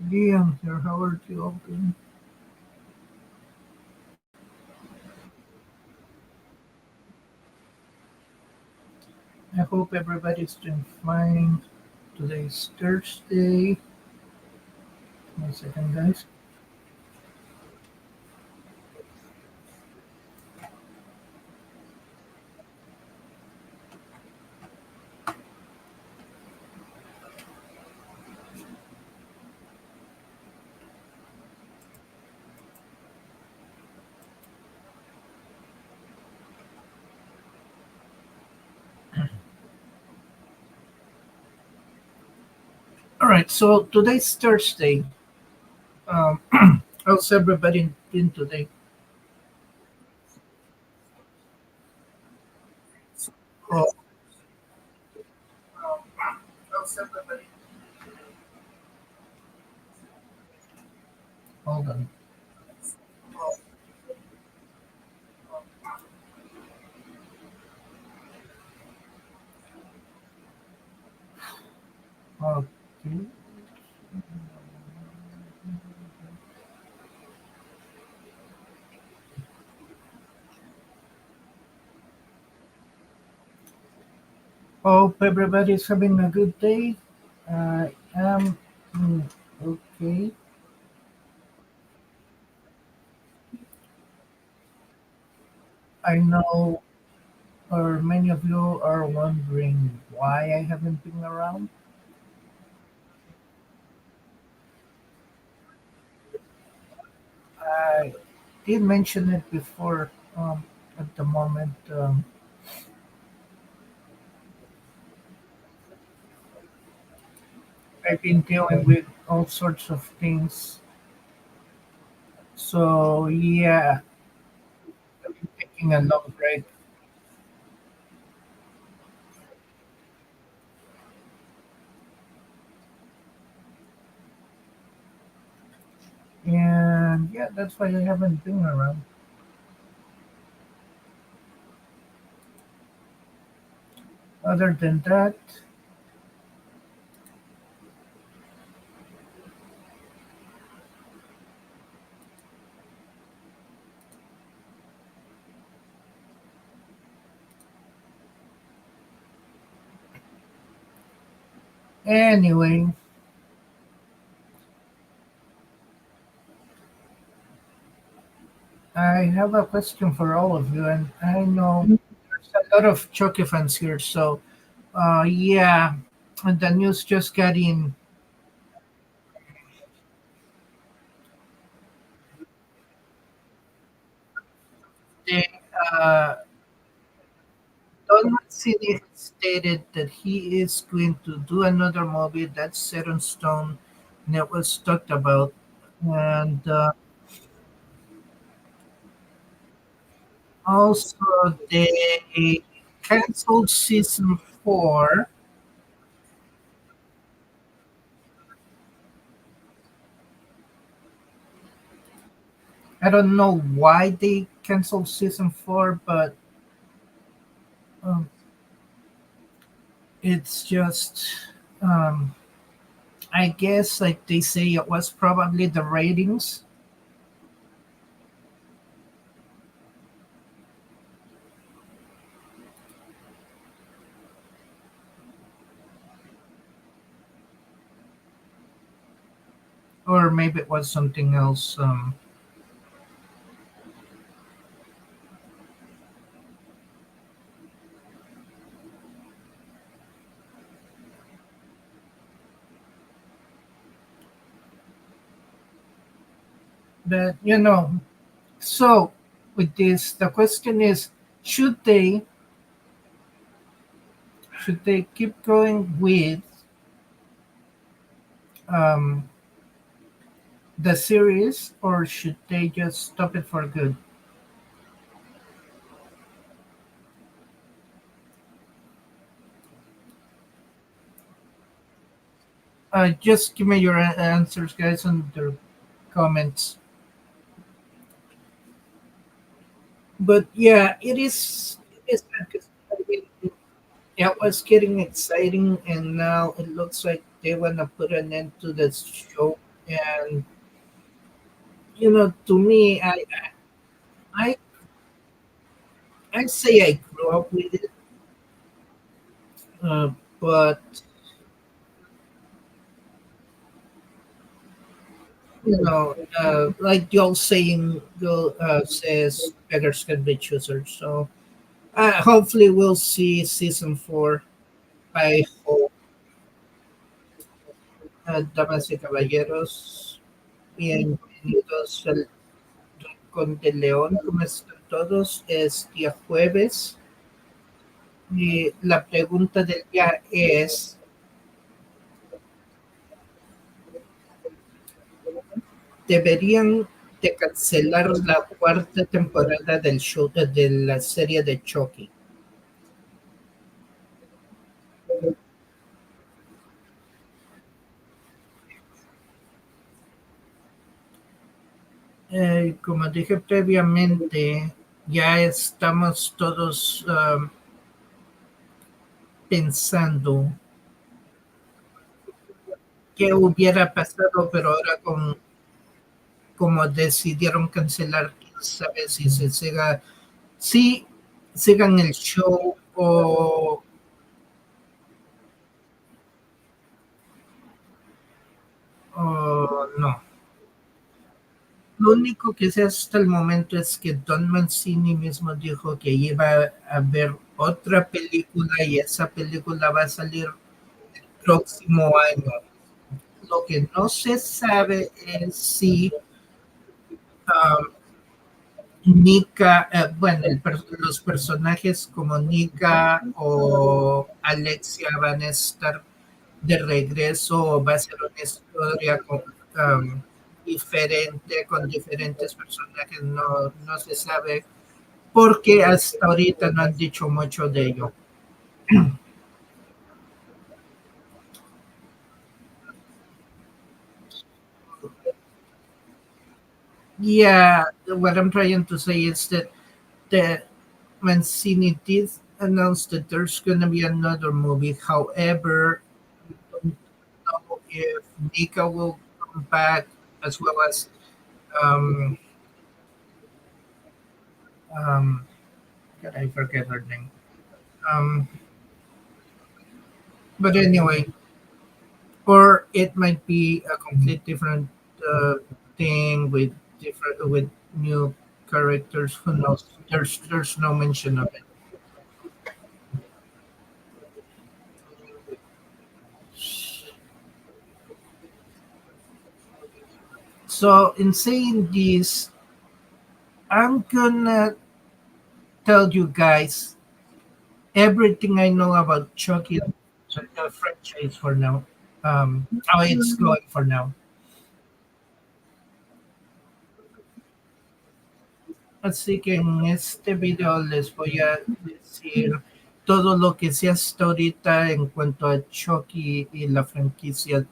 Liam here, how are you all doing? I hope everybody's doing fine. Today's Thursday. One second, guys. Alright, so today's Thursday. Um, how's everybody doing today? Oh, how's everybody? Hold on. Okay. Hope everybody's having a good day. I am okay. I know, or many of you are wondering why I haven't been around. I did mention it before. At the moment, I've been dealing with all sorts of things. So yeah, I've been taking a long break, and yeah, that's why I haven't been around. Other than that, anyway, I have a question for all of you, and I know there's a lot of Chucky fans here. So yeah, and the news just got in. They, uh, Don Mancini stated that he is going to do another movie that's set on stone, and it was talked about. And also, they canceled season 4. I don't know why they canceled season 4, but um, it's just, um, I guess, like they say, it was probably the ratings, or maybe it was something else. But so with this, the question is, should they should they keep going with um, the series, or should they just stop it for good? Just give me your answers, guys, in the comments. But yeah, it is because it was getting exciting, and now it looks like they want to put an end to this show. And to me, I I say I grew up with it, uh, but like the old saying says, beggars can be choosers. So hopefully we'll see season 4. I hope, damas y caballeros, bienvenidos al Rincón de León. ¿Cómo están todos? Es día jueves y la pregunta del día es, ¿deberían de cancelar la cuarta temporada del show de la serie de Chucky? Como dije previamente, ya estamos todos pensando qué hubiera pasado, pero ahora como decidieron cancelar, quién sabe si se siga, si sigan el show o no. Lo único que sé hasta el momento es que Don Mancini mismo dijo que iba a ver otra película y esa película va a salir el próximo año. Lo que no se sabe es si um, Nika, bueno, los personajes como Nika o Alexia van a estar de regreso o va a ser una historia diferente con diferentes personajes, no se sabe porque hasta ahorita no han dicho mucho de ello. Yeah, what I'm trying to say is that the Mancini did announce that there's going to be another movie. However, I don't know if Nika will come back as well as um, um, God, I forget her name. Um, but anyway, or it might be a complete different uh, thing with new characters. Who knows? There's no mention of it. So in saying this, I'm gonna tell you guys everything I know about Chucky, the franchise for now. How it's going for now. Así que en este video les voy a decir todo lo que sé hasta ahorita en cuanto a Chucky y la franquicia.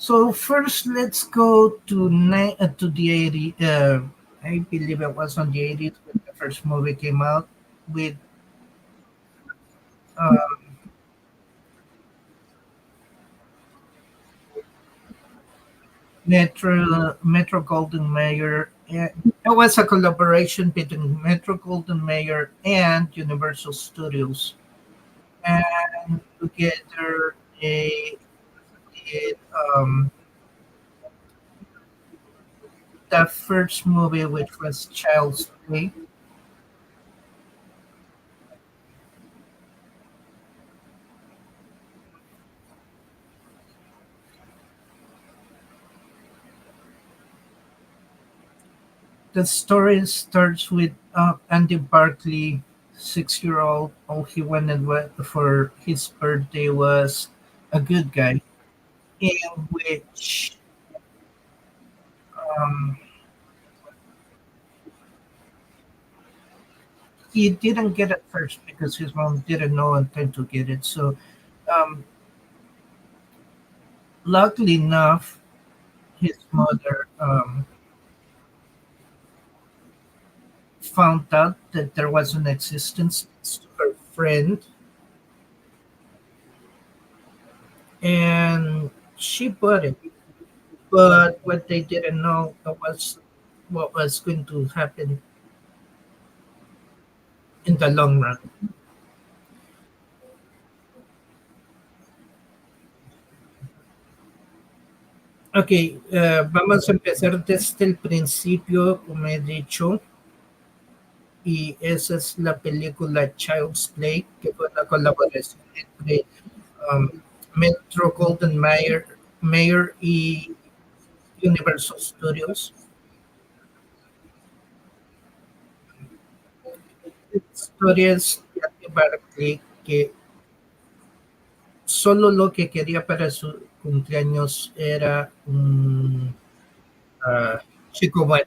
So first, let's go to the 80s. I believe it was on the 80s when the first movie came out with uh, Metro Golden Mayer. It was a collaboration between Metro Golden Mayer and Universal Studios, and together they did the first movie, which was Child's Play. The story starts with Andy Barkley, 6-year-old. All he wanted for his birthday was a good guy, in which Um, he didn't get it first because his mom didn't know in time to get it. So, um, luckily enough, his mother found out that there was an existence to her friend, and she bought it. But what they didn't know was what was going to happen in the long run. Vamos a empezar desde el principio, como he dicho, y esa es la película Child's Play, que fue una colaboración entre um, Metro Golden Mayer y Universal Studios. La historia es de Andy Barclay, que solo lo que quería para su cumpleaños era un chico bueno.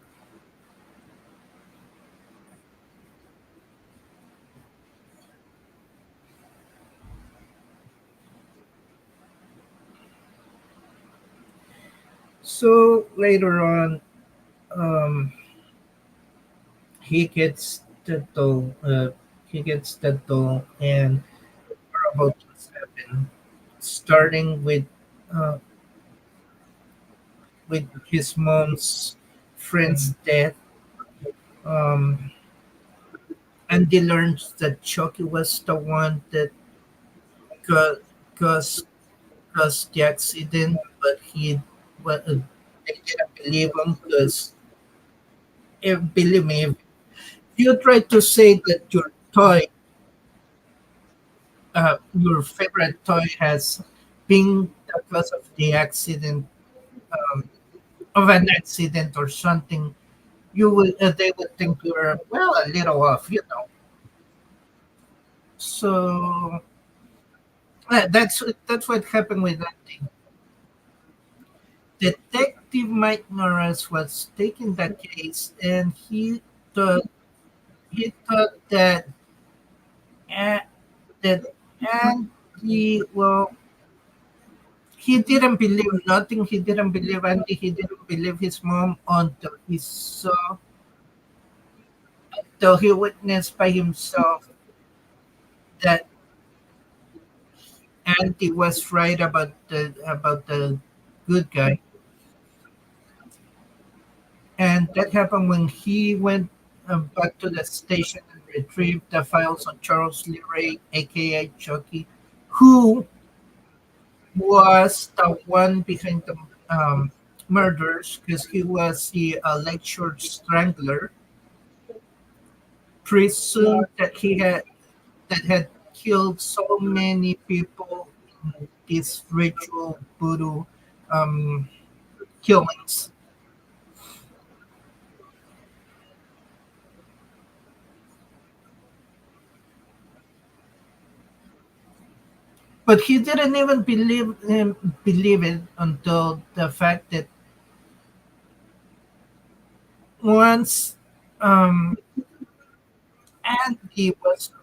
So later on, um, he gets the doll. He gets the doll, and we're about to happen. Starting uh, with his mom's friend's death. Um, Andy learns that Chucky was the one that ca- caused caused the accident, but they didn't believe him because, believe me, if you try to say that your favorite toy has been the cause of the accident, um, of an accident or something, they would think you're well a little off, you know. So that's what happened with that thing. Detective Mike Norris was taking that case, and he thought uh, that Andy, well, he didn't believe nothing. He didn't believe Andy. He didn't believe his mom until he witnessed by himself that Andy was right about the good guy. And that happened when he went back to the station and retrieved the files on Charles Lee Ray, aka Chucky, who was the one behind the murders because he was the lecture strangler, presumed that had killed so many people in these ritual voodoo um, killings. But he didn't even believe it until the fact that once um, Andy was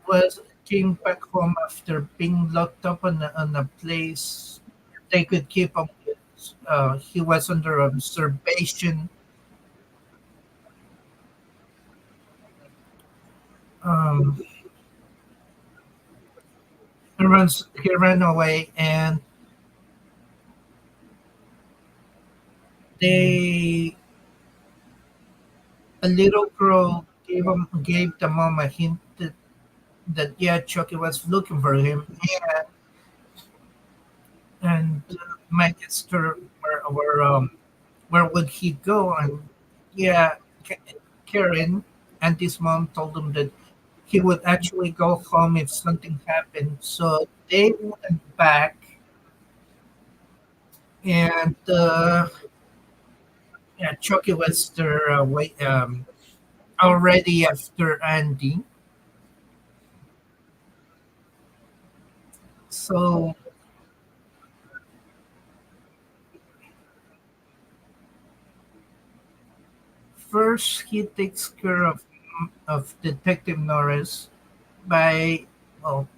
came back home after being locked up on a place they could keep him. He was under observation. Um, he ran away, and they a little girl gave the mom a hint that yeah, Chucky was looking for him, and Mike asked her where would he go, and yeah, Karen and his mom told him that he would actually go home if something happened. So they went back, and yeah, Chucky was there already after Andy. So first he takes care of Detective Norris by, well,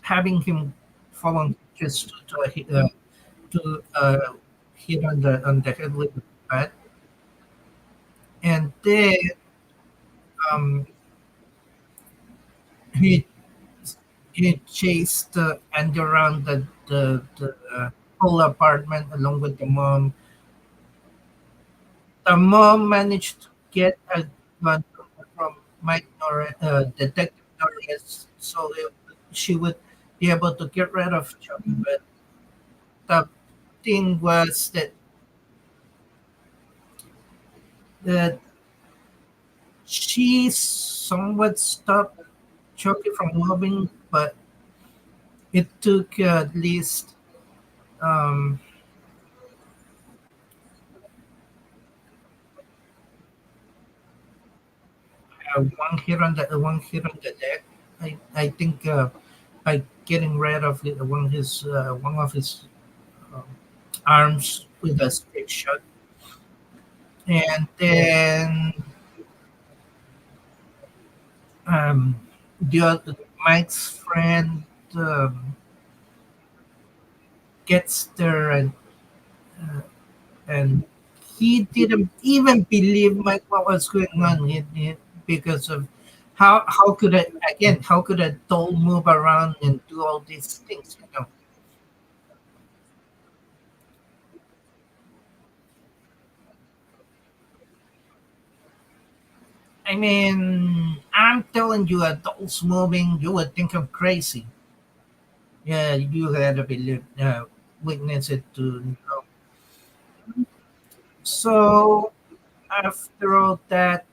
having him fallen just to hit on the head with a bat, and then um, he he chased Andy around the whole apartment along with the mom. The mom managed to get a gun from Detective Norris, so she would be able to get rid of Chucky. But the thing was that she somewhat stopped Chucky from moving, but it took at least um, one hit on the deck. I think by getting rid of one of his um, arms with a straight shot, and then um, the other, Mike's friend gets there, and he didn't even believe Mike what was going on because of how could how could a doll move around and do all these things, you know. I mean, I'm telling you, adults moving, you would think I'm crazy. Yeah, you had to believe, witness it to know. So after all that,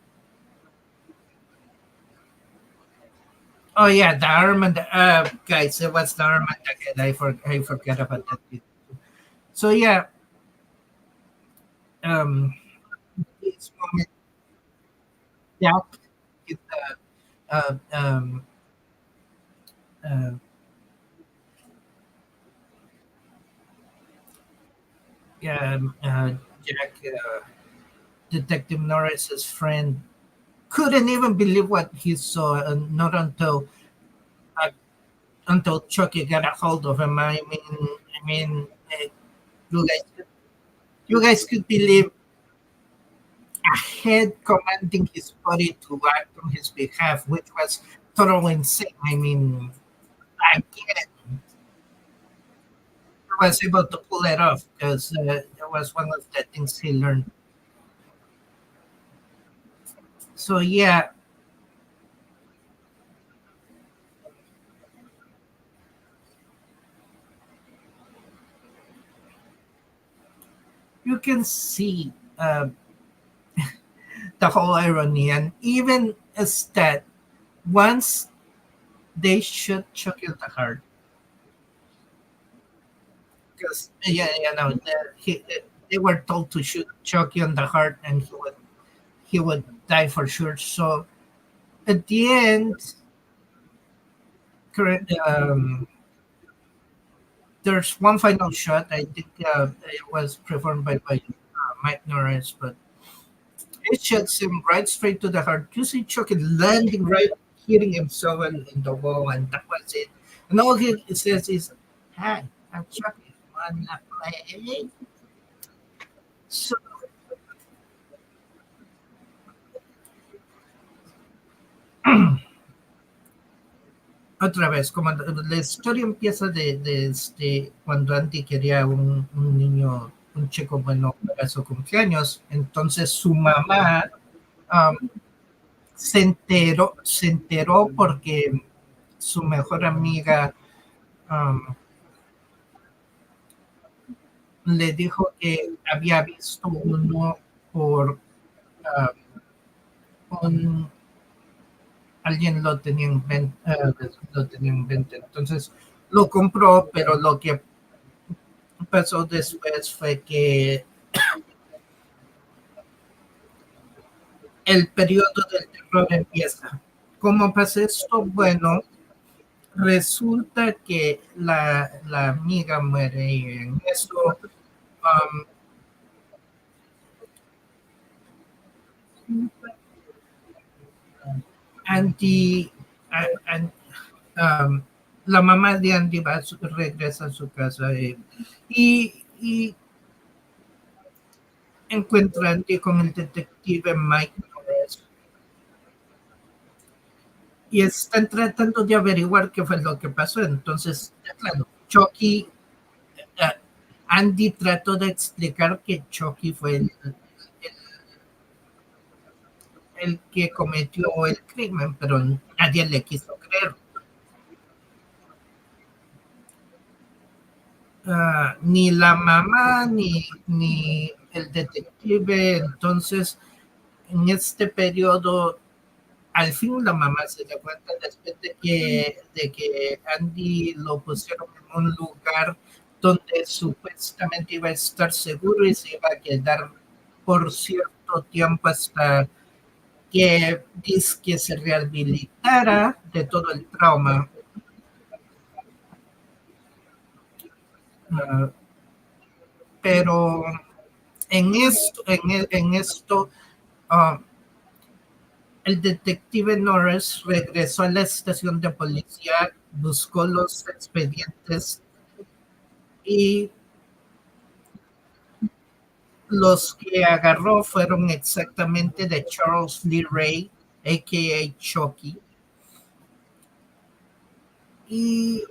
oh yeah, the arm and the guys, it was the arm and the head. I forgot about that. So yeah, um, this moment, Jack, is, uh, yeah, Jack, Detective Norris's friend, couldn't even believe what he saw, and not uh, until Chucky got a hold of him. You guys, you guys could believe a head commanding his body to act on his behalf, which was totally insane. I mean, I get it. He was able to pull it off because it was one of the things he learned. So yeah, you can see the whole irony, and even is that once they shoot Chucky in the heart, because no, they were told to shoot Chucky on the heart, and he would die for sure. So at the end, correct, there's one final shot. I think it was performed by Mike Norris, but it shoots him right straight to the heart. You see Chucky landing right, hitting himself in the wall, and that was it. And all he says is, "Hi, I'm Chucky. Wanna play?" So, otra vez, como la historia empieza cuando Andy quería un niño, un chico bueno para su cumpleaños. Entonces su mamá um, se enteró porque su mejor amiga um, le dijo que había visto uno por ah, un, alguien lo tenía en venta. Entonces lo compró, pero lo que pasó después fue que el periodo del terror empieza. ¿Cómo pasa esto? Bueno, resulta que la amiga muere y en eso um, Andy, a- an- um, la mamá de Andy regresa a su casa y encuentra a Andy con el detective Mike Norris y están tratando de averiguar qué fue lo que pasó. Entonces, claro, Chucky, eh, Andy trató de explicar que Chucky fue el que cometió el crimen, pero nadie le quiso creer. Ni la mamá ni el detective. Entonces, en este periodo, al fin la mamá se da cuenta después de que Andy lo pusieron en un lugar donde supuestamente iba a estar seguro y se iba a quedar por cierto tiempo hasta que se rehabilitara de todo el trauma. Uh, pero en esto uh, el detective Norris regresó a la estación de policía, buscó los expedientes y los que agarró fueron exactamente de Charles Lee Ray, a.k.a. Chucky. Y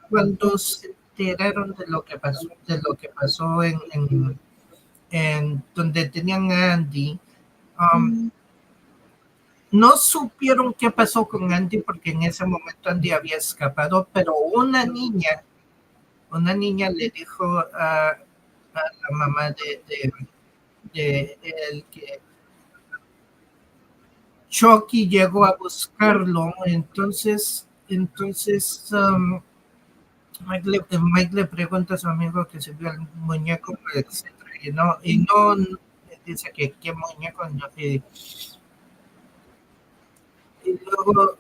cuando se enteraron de lo que pasó en donde tenían a Andy, um, no supieron qué pasó con Andy porque en ese momento Andy había escapado, pero una niña le dijo a la mamá de él que Chucky llegó a buscarlo. Entonces Mike le pregunta a su amigo que se vio el muñeco, etcétera, y no dice que qué muñeco, no, y luego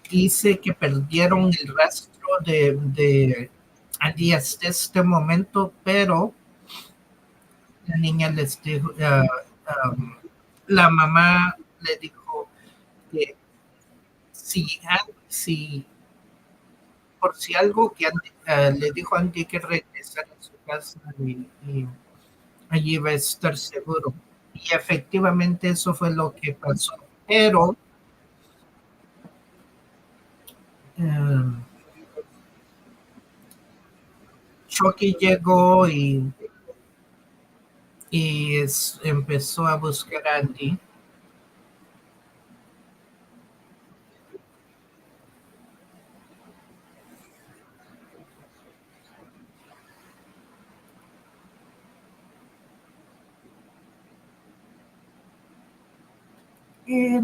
dice que perdieron el rastro de Andy hasta este momento, pero la niña les dijo, um, la mamá le dijo que si por si algo que Andy, le dijo a Andy que regresara a su casa y allí iba a estar seguro. Y efectivamente eso fue lo que pasó. Pero eh, Chucky llegó y empezó a buscar a Andy.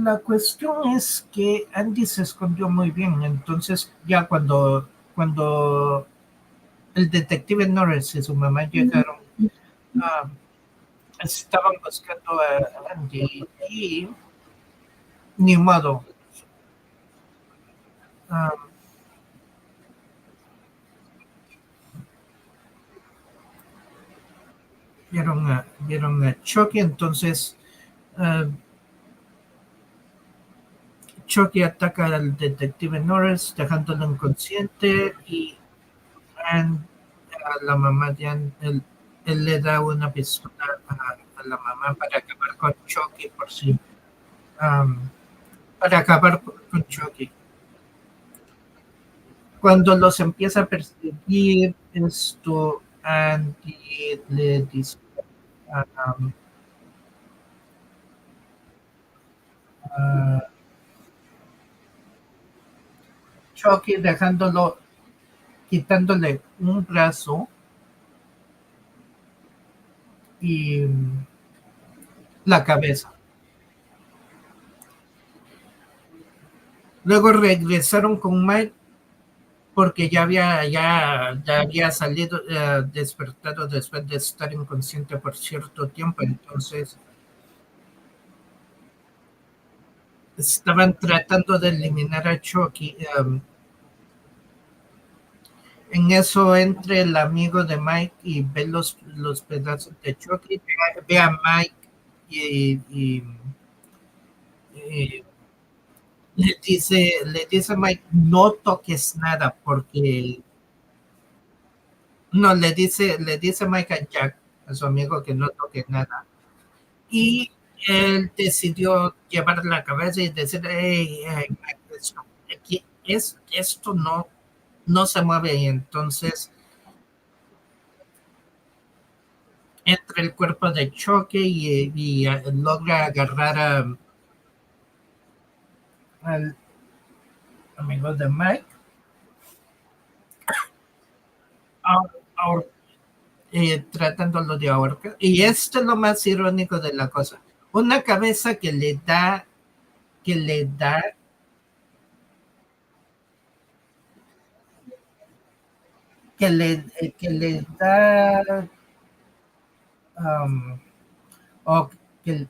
La cuestión es que Andy se escondió muy bien. Entonces, ya cuando el detective Norris y su mamá llegaron, ah, estaban buscando a Andy y ni modo. ah, vieron a Chucky. Entonces, ah, Chucky ataca al detective Norris, dejándolo inconsciente, y a la mamá de él le da una pistola a la mamá para acabar con Chucky um, para acabar con Chucky. Cuando los empieza a perseguir, Andy le dice um, a Chucky, quitándole un brazo y la cabeza. Luego regresaron con Mike porque ya había salido, despertado después de estar inconsciente por cierto tiempo. Entonces estaban tratando de eliminar a Chucky. En eso entra el amigo de Mike y ve los pedazos de Chucky, ve a Mike y, y- le dice Mike, no toques nada porque no, le dice Mike a Jack, a su amigo, que no toque nada. Y él decidió llevar la cabeza y decir, hey, hey, Mike, esto no se mueve. Y entonces entra el cuerpo de Chucky y logra agarrar al amigo de Mike, a- ahor- tratándolo de ahorcar. Y esto es lo más irónico de la cosa. Una cabeza que le da, que le da, um, o que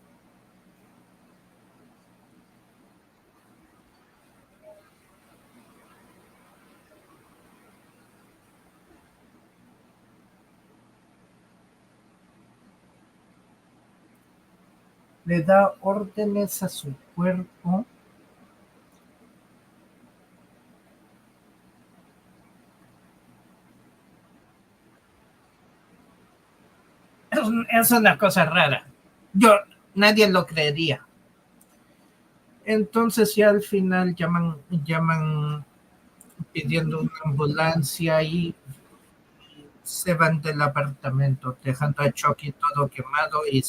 le da órdenes a su cuerpo. Es una cosa rara. Nadie lo creería. Entonces ya al final llaman pidiendo una ambulancia y se van del apartamento, dejando a Chucky todo quemado y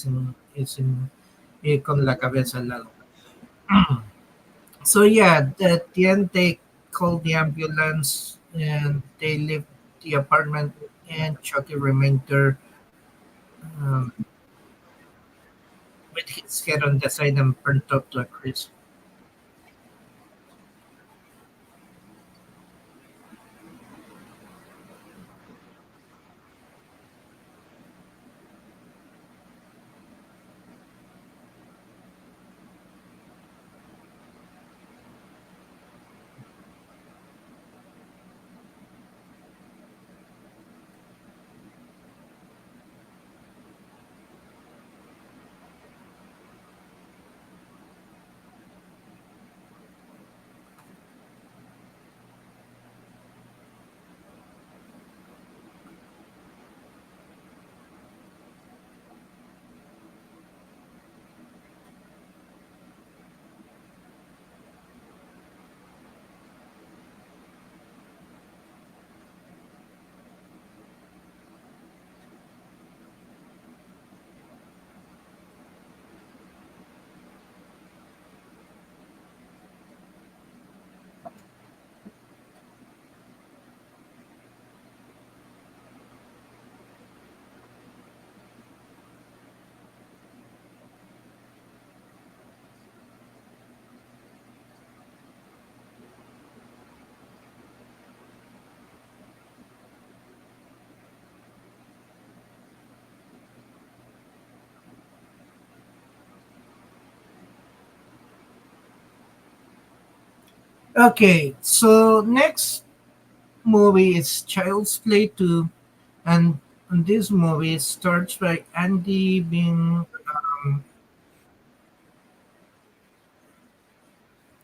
con la cabeza al lado. So yeah, at the end they call the ambulance and they leave the apartment, and Chucky remained there, um, with his head on the side and burnt up to a crisp. Okay, so next movie is Child's Play 2, and this movie starts by Andy being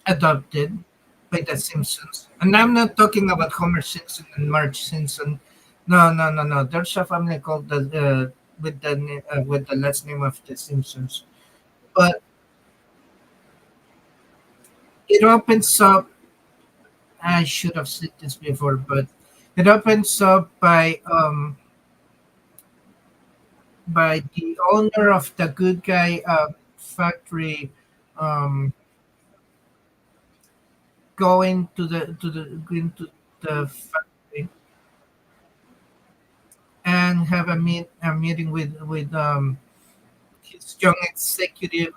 adopted by the Simpsons. And I'm not talking about Homer Simpson and Marge Simpson. No, no, no, no. There's a family called with the last name of the Simpsons. But it opens up. I should have said this before, but it opens up by the owner of the Good Guy factory, um, going to the factory and have a meeting with his young executive,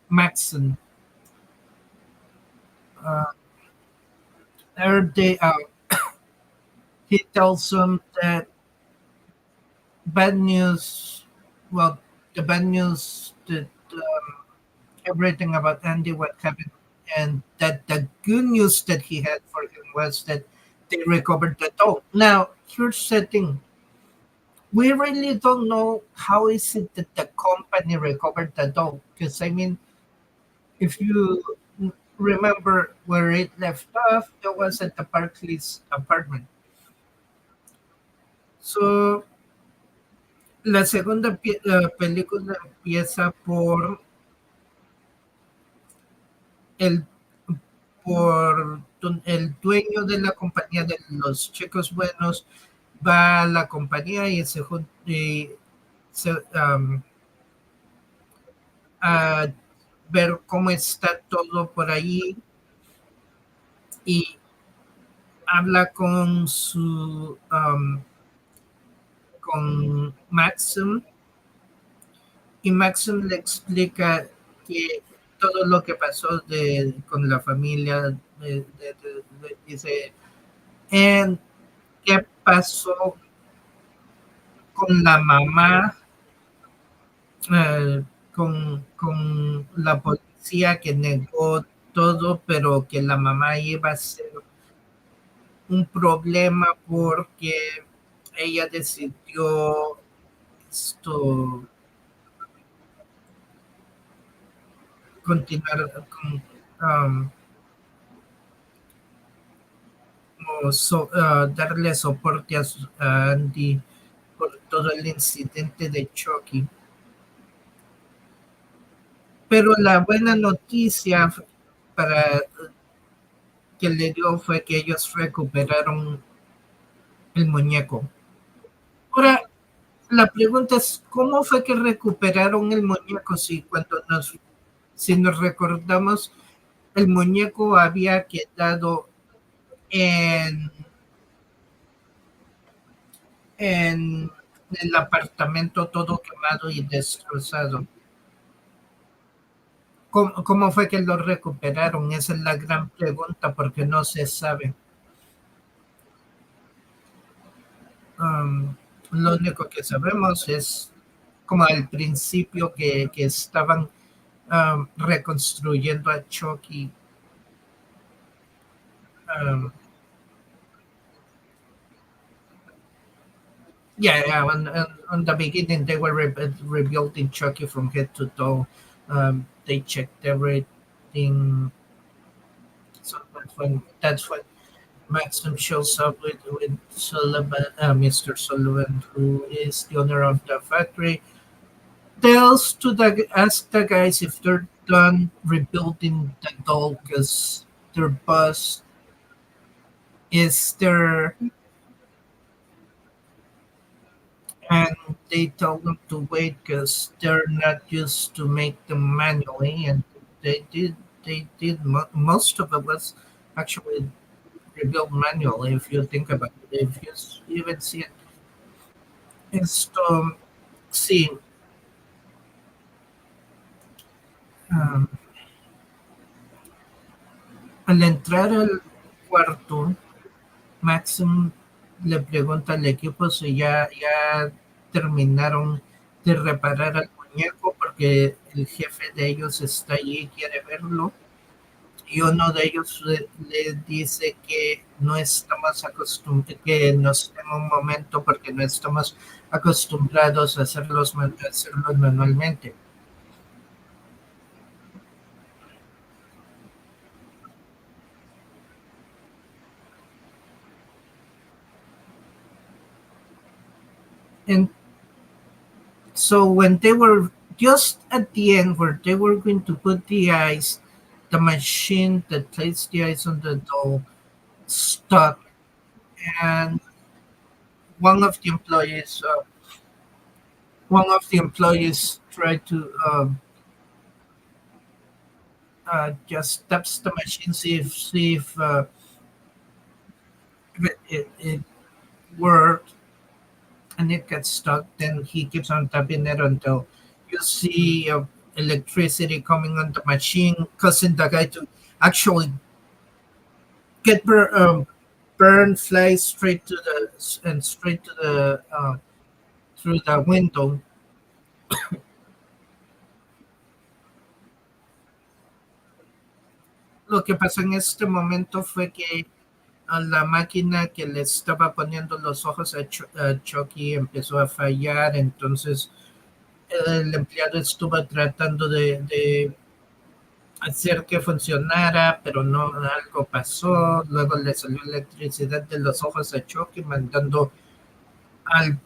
Maxon. Uh, he tells him that bad news. Well, the bad news that everything about Andy what happened, and that the good news that he had for him was that they recovered the doll. Now, here's the thing: we really don't know how is it that the company recovered the doll. Because I mean, if you remember where it left off. It was at the Barclays apartment. So, la segunda película empieza el, el dueño de la compañía de los chicos buenos va a la compañía y se, a ver cómo está todo por ahí y habla con Maxim y Maxim le explica que todo lo que pasó con la familia, dice, "En qué pasó con la mamá, con la policía que negó todo, pero que la mamá iba a ser un problema porque ella decidió esto, continuar um, darle soporte a Andy por todo el incidente de Chucky. Pero la buena noticia para que le dio fue que ellos recuperaron el muñeco. Ahora, la pregunta es, ¿cómo fue que recuperaron el muñeco si nos recordamos, el muñeco había quedado en, en el apartamento todo quemado y destrozado? ¿Cómo fue que lo recuperaron? Esa es la gran pregunta porque no se sabe. Um, lo único que sabemos es como al principio que estaban reconstruyendo a Chucky. Um, yeah, on the beginning they were rebuilding Chucky from head to toe. They checked everything. So that's when Maxim shows up with Sullivan, Mr. Sullivan, who is the owner of the factory, tells to ask the guys if they're done rebuilding the doll because their boss is there, and they tell them to wait because they're not used to make them manually, and they did most of it was actually rebuilt manually if you think about it. If you even see it, esto sí, um, al entrar al cuarto, Maxim le pregunta al equipo si ya terminaron de reparar al muñeco porque el jefe de ellos está allí y quiere verlo. Y uno de ellos le dice que no estamos acostumbrados, que nos tome un momento porque no estamos acostumbrados a hacerlos manualmente. And so when they were just at the end where they were going to put the ice, the machine that placed the ice on the doll stuck, and one of the employees, uh, one of the employees tried to just taps the machine, see if it worked, and it gets stuck. Then he keeps on tapping it until you see electricity coming on the machine, causing the guy to actually get burn, fly straight to the through the window. Lo que pasó en este momento fue que a la máquina que le estaba poniendo los ojos a Chucky empezó a fallar, entonces el empleado estuvo tratando de hacer que funcionara, pero no, algo pasó. Luego le salió electricidad de los ojos a Chucky, al,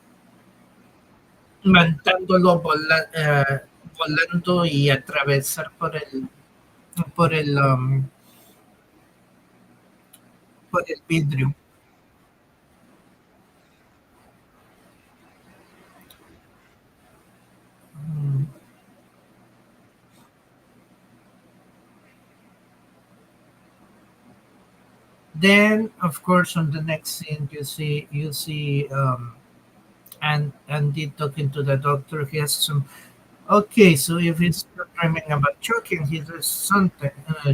mandándolo volando y atravesar por el, um, por el vidrio. Mm. Then, of course, on the next scene, you see Andy talking to the doctor. He asks him, "Okay, so if he's still dreaming about choking, he does something."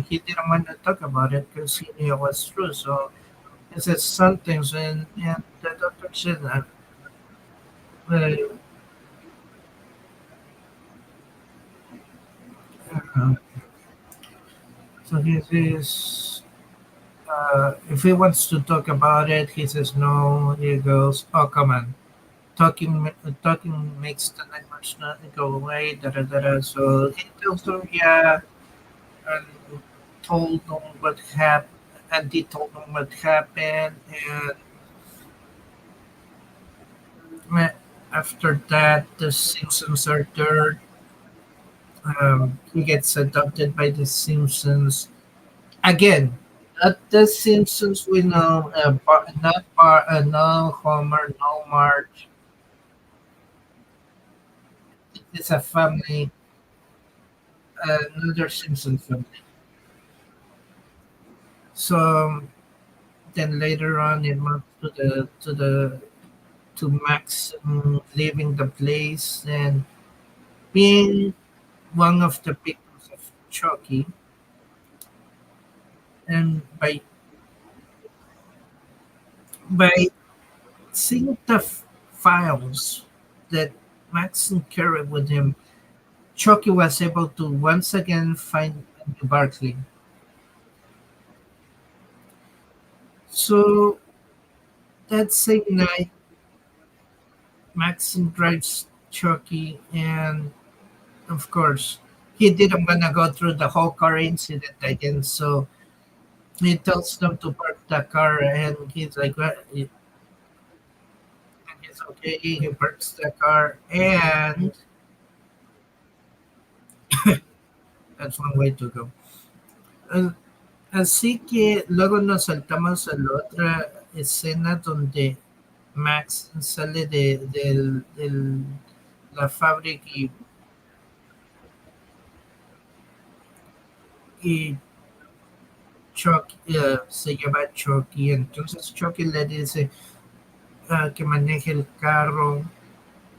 He didn't want to talk about it because he knew it was true. So he says something, and the doctor said, uh, uh, so he says, if he wants to talk about it, he says no. He goes, "Oh, come on. Talking makes the nightmares not go away." Da, da, da, da. So he tells him, yeah, and told him what happened. And he told him what happened, and after that, the Simpsons are there. He gets adopted by the Simpsons again. Not the Simpsons we know, no Homer, no Marge. It's a family, another Simpson family. So then later on, it moves to Max leaving the place and being one of the victims of Chucky, and by seeing the files that Maxon carried with him, Chucky was able to once again find Andrew Barkley. So that same night, Maxon drives Chucky, and of course, he didn't want to go through the whole car incident again. So he tells them to park the car, and he's like, "What?" And he's okay. He parks the car, and that's one way to go. Uh, Así que luego nos saltamos a la otra escena donde Max sale de la fábrica y Chucky, se llama Chucky. Entonces Chucky le dice que maneje el carro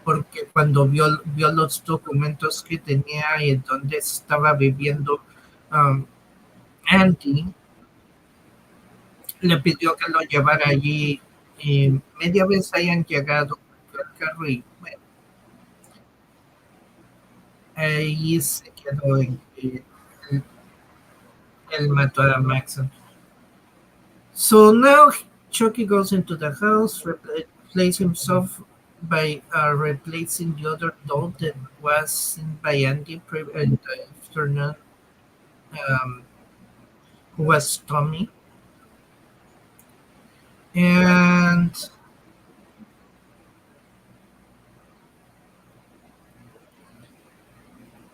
porque cuando vio los documentos que tenía y en donde estaba viviendo um, Andy, le pidió que lo llevara allí y media vez hayan llegado al carro y bueno, ahí se quedó en que él mató a Maxon. So now Chucky goes into the house, replace himself by replacing the other doll that was seen by Andy in the afternoon, um, who was Tommy. And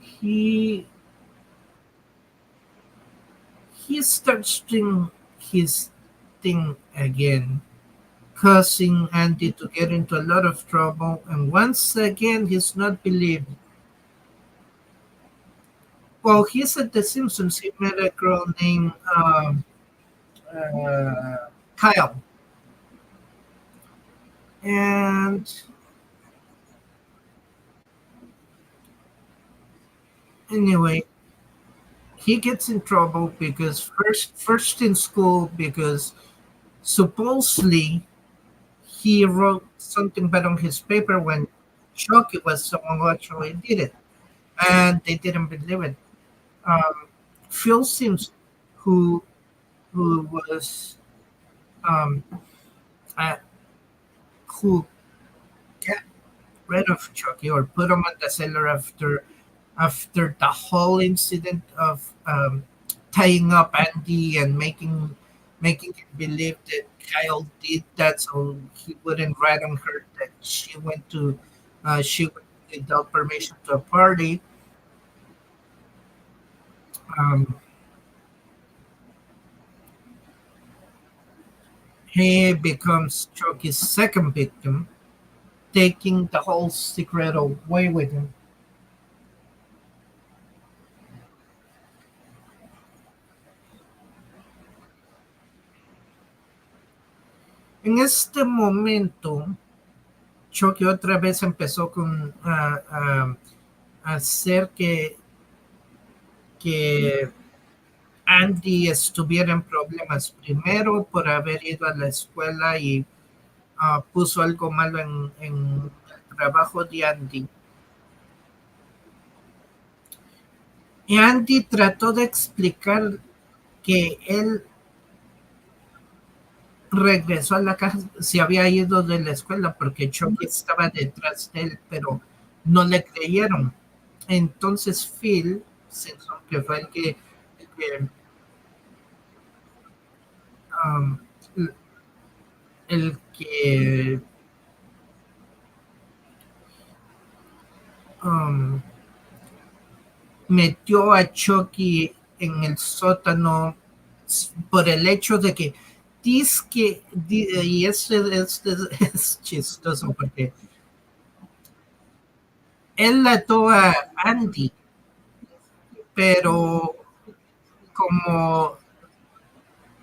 he he starts doing his thing again, causing Andy to get into a lot of trouble. And once again, he's not believed. Well, he's at The Simpsons. He met a girl named Kyle. And anyway, he gets in trouble because first in school because supposedly he wrote something bad on his paper when Chucky was someone who actually did it, and they didn't believe it. Um, Phil Sims, who was um, uh, who got rid of Chucky or put him on the cellar after after the whole incident of tying up Andy and making him believe that Kyle did that so he wouldn't rat on her that she went without permission to a party. Um, he becomes Chucky's second victim, taking the whole secret away with him. En este momento, Chucky otra vez empezó a hacer que Andy estuviera en problemas. Primero por haber ido a la escuela y puso algo malo en el trabajo de Andy. Y Andy trató de explicar que él regresó a la casa, se había ido de la escuela porque Chucky estaba detrás de él, pero no le creyeron. Entonces Phil Simpson, que fue que, um, el que um, metió a Chucky en el sótano por el hecho de que dice que, y este es chistoso porque él ató a Andy, pero como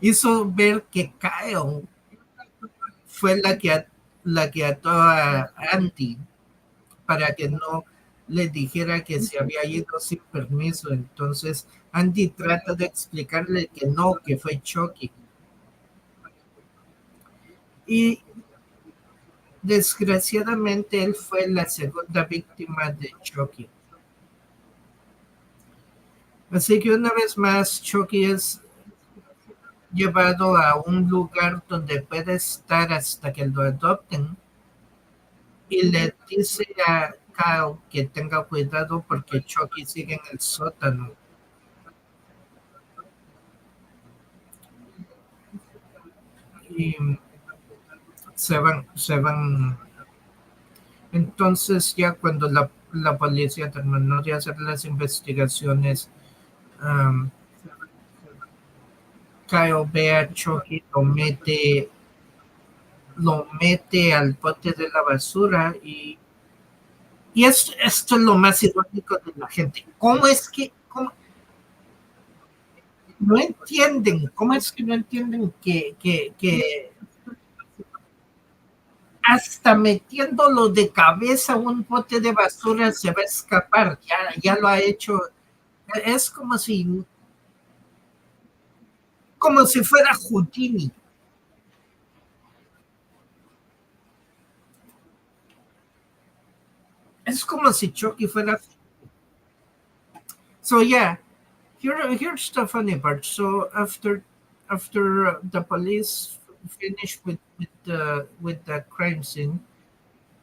hizo ver que Kyle fue la que ató a Andy para que no le dijera que se había ido sin permiso. Entonces Andy trata de explicarle que no, que fue Chucky. Y desgraciadamente él fue la segunda víctima de Chucky. Así que una vez más Chucky es llevado a un lugar donde puede estar hasta que lo adopten y le dice a Kyle que tenga cuidado porque Chucky sigue en el sótano y se van. Entonces ya cuando la policía terminó de hacer las investigaciones, um, Kyle ve a Chucky, lo mete al bote de la basura y esto es lo más irónico de la gente. ¿Cómo es que no entienden? ¿Cómo es que no entienden que hasta metiéndolo de cabeza a un bote de basura se va a escapar? Ya lo ha hecho. Es como si fuera Houdini. Es como si Chucky fuera. So yeah, here's the funny part. So after the police finish with the crime scene,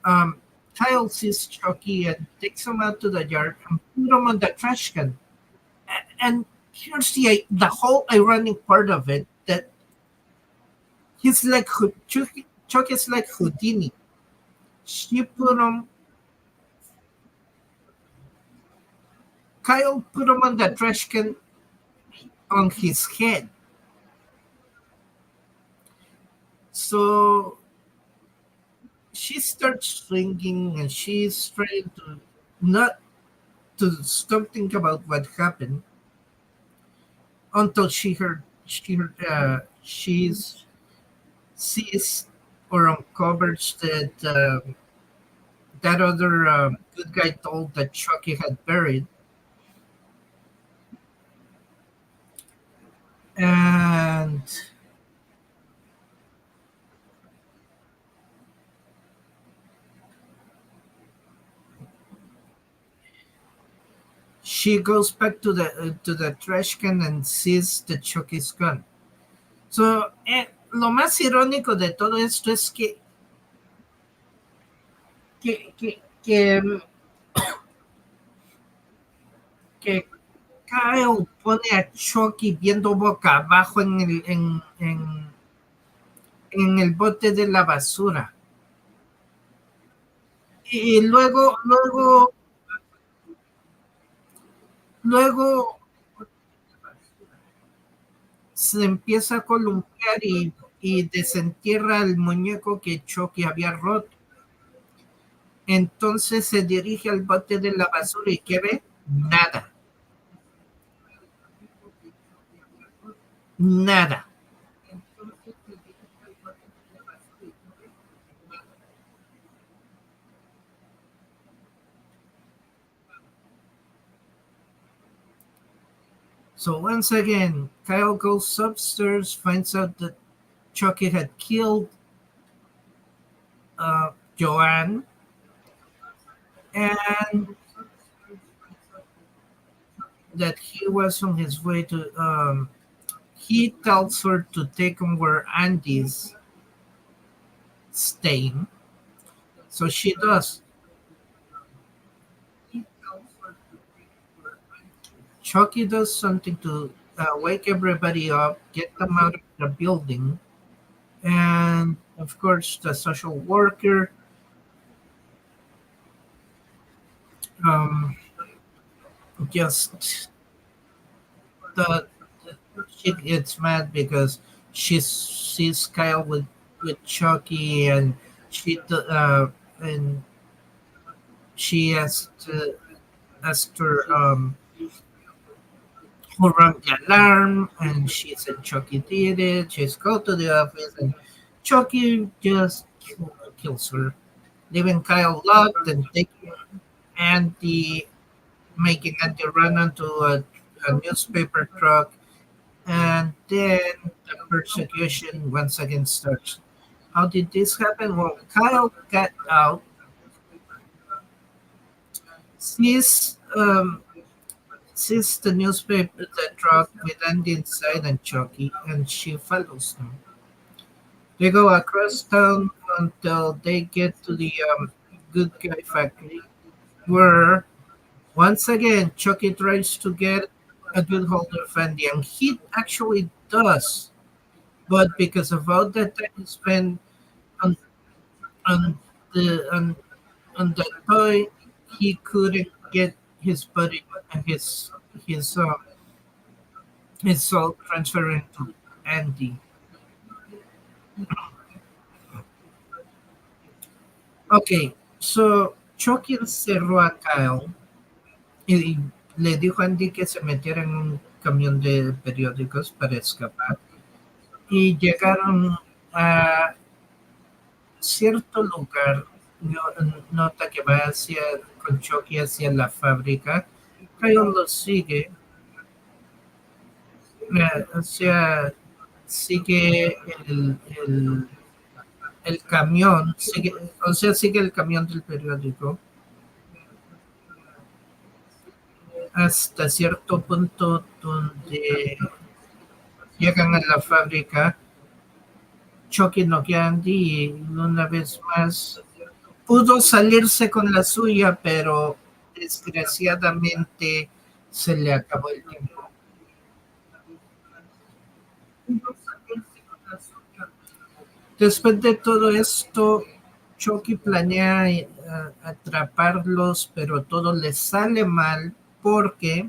um, Kyle sees Chucky and takes him out to the yard and put him on the trash can. And here's the whole ironic part of it that he's like Chucky is like Houdini. She put him. Kyle put him on the trash can on his head. So she starts swinging and she's trying to not to stop thinking about what happened until she's sees or uncovers that that other good guy told that Chucky had buried, and she goes back to the trash can and sees that Chucky's gone. So lo más irónico de todo esto es que que Kyle pone a Chucky viendo boca abajo en el bote de la basura. Y luego se empieza a columpiar y desentierra el muñeco que Chucky había roto. Entonces se dirige al bote de la basura y ¿qué ve? Nada, nada. So once again, Kyle goes upstairs, finds out that Chucky had killed Joanne, and that he was on his way to. He tells her to take him where Andy's staying, so she does. Chucky does something to wake everybody up, get them out of the building, and of course, the social worker um, just the she gets mad because she sees Kyle with Chucky, and and she asked her who rang the alarm, and she said Chucky did it. She's go to the office, and Chucky just kills her, leaving Kyle locked and taking Andy, making Andy run onto a newspaper truck, and then the persecution once again starts. How did this happen? Well, Kyle got out, sees sees the newspaper, the truck with Andy inside and Chucky, and she follows them. They go across town until they get to the Good Guy factory, where once again Chucky tries to get a good hold of Andy, and he actually does. But because of all the time he spent on on the on the toy, he couldn't get his body his uh, his soul transferring to Andy. Okay, so Chucky encerró a Kyle y le dijo a Andy que se metiera en un camión de periódicos para escapar. Y llegaron a cierto lugar, nota que va hacia, con Chucky hacia la fábrica. Kyle lo sigue, o sea, sigue el camión, o sea, sigue el camión del periódico hasta cierto punto donde llegan a la fábrica. Chucky noquea a Andy y una vez más pudo salirse con la suya, pero desgraciadamente se le acabó el tiempo. Después de todo esto, Chucky planea atraparlos, pero todo le sale mal porque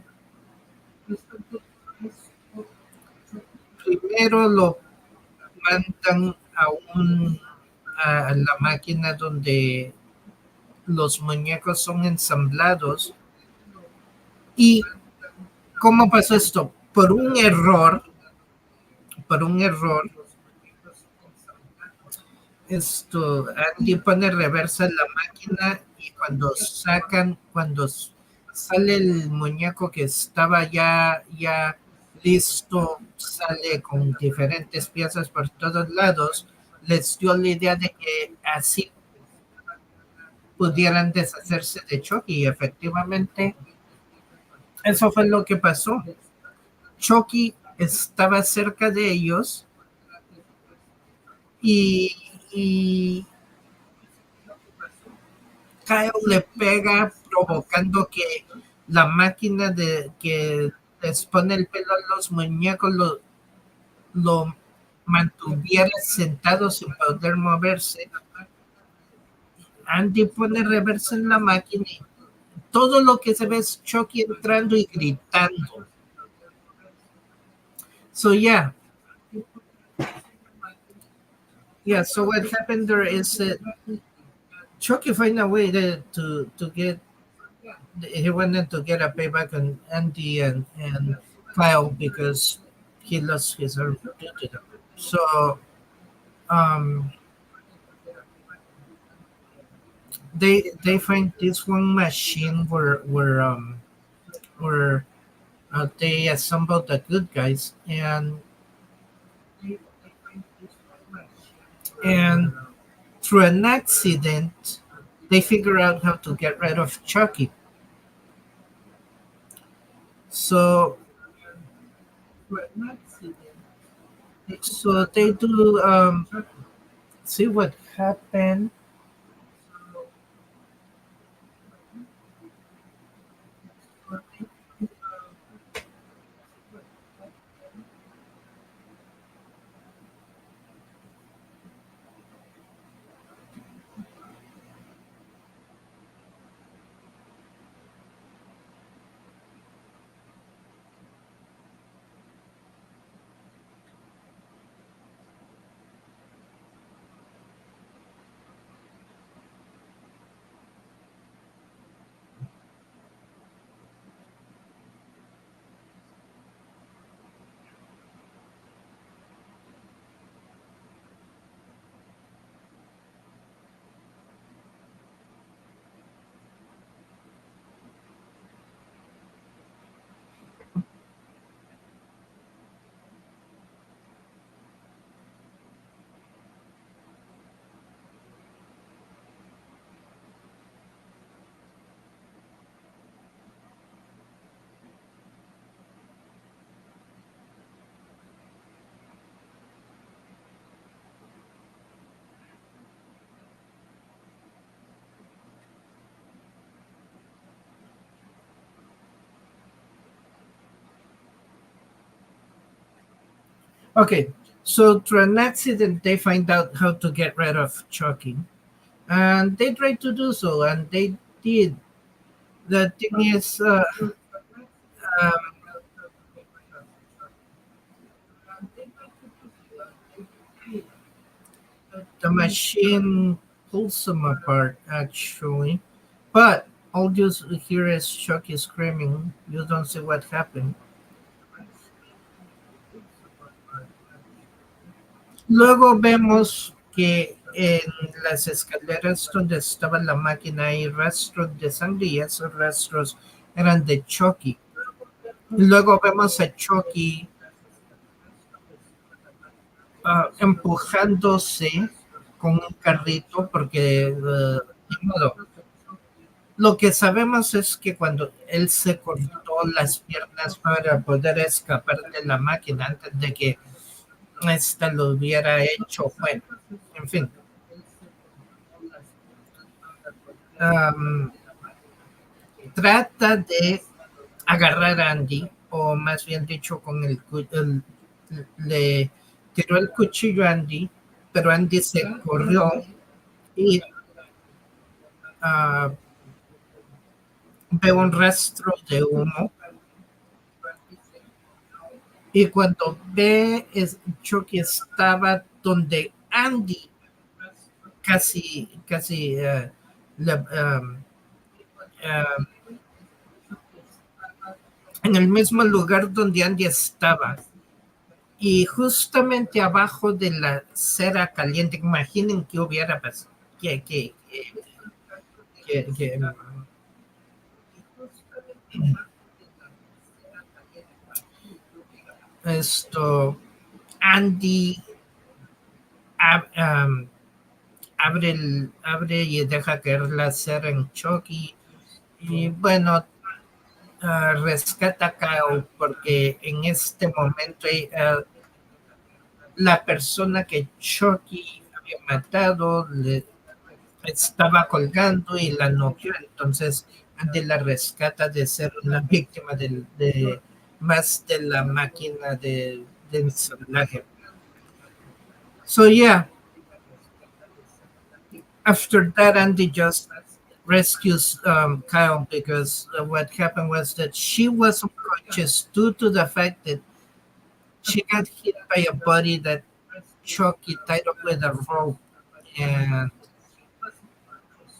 primero lo mandan a la máquina donde los muñecos son ensamblados. ¿Y cómo pasó esto? Por un error, Andy pone reversa en la máquina y cuando sale el muñeco que estaba ya listo, sale con diferentes piezas por todos lados, les dio la idea de que así pudieran deshacerse de Chucky y efectivamente eso fue lo que pasó. Chucky estaba cerca de ellos y Kyle le pega provocando que La máquina de que les pone el pelo a los muñecos lo mantuviera sentado sin poder moverse. Andy pone reversa en la máquina y todo lo que se ve es Chucky entrando y gritando. So so what happened there is that Chucky find a way to get he wanted to get a payback on Andy and Kyle because he lost his arm due to them. So um, they find this one machine where they assemble the good guys and through an accident they figure out how to get rid of Chucky. So they do see what happened. Okay, so through an accident they find out how to get rid of Chucky, and they try to do so, and they did. The thing is, um, the machine pulls them apart actually, but all you hear is Chucky screaming. You don't see what happened. Luego vemos que en las escaleras donde estaba la máquina hay rastros de sangre y esos rastros eran de Chucky. Luego vemos a Chucky empujándose con un carrito porque ni modo. Lo que sabemos es que cuando él se cortó las piernas para poder escapar de la máquina antes de que esta lo hubiera hecho, bueno, en fin, am, trata de agarrar a Andy, o más bien dicho, le tiró el cuchillo a Andy, pero Andy se corrió y ah, ve un rastro de humo y cuando ve Chucky estaba donde Andy casi um, en el mismo lugar donde Andy estaba y justamente abajo de la cera caliente. Imaginen que hubiera pasado, que esto Andy ab- um, abre y deja caer la cera en Chucky y bueno, rescata a Kyle porque en este momento la persona que Chucky había matado le estaba colgando y la noqueó, entonces Andy la rescata de ser una víctima más de la máquina de ensamblaje. So yeah, after that, Andy just rescues Kyle because what happened was that she was unconscious due to the fact that she got hit by a body that Chucky tied up with a rope, and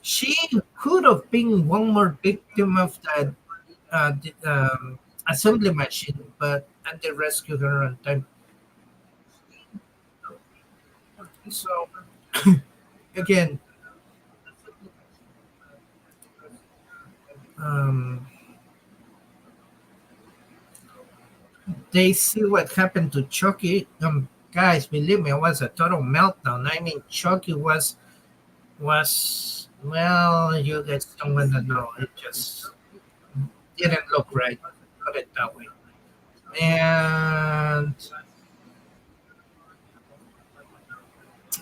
she could have been one more victim of that assembly machine, but and they rescued her on time. So again, um, they see what happened to Chucky. Guys, believe me, it was a total meltdown. I mean, Chucky was well, you guys don't want to know. It just didn't look right. Put it that way. And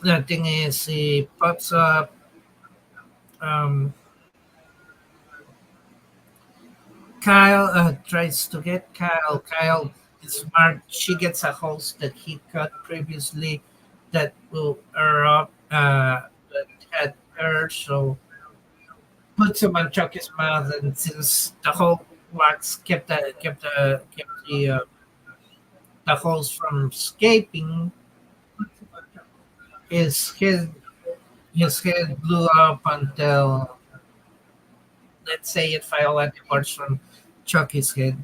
the thing is, he pops up. Um, Kyle tries to get Kyle. Kyle is smart. She gets a hose that he cut previously that will air up that had air, so puts him on Chucky's mouth, and since the whole wax kept the hose from escaping, his head his head blew up until, let's say, it fell at the parts from Chucky's head.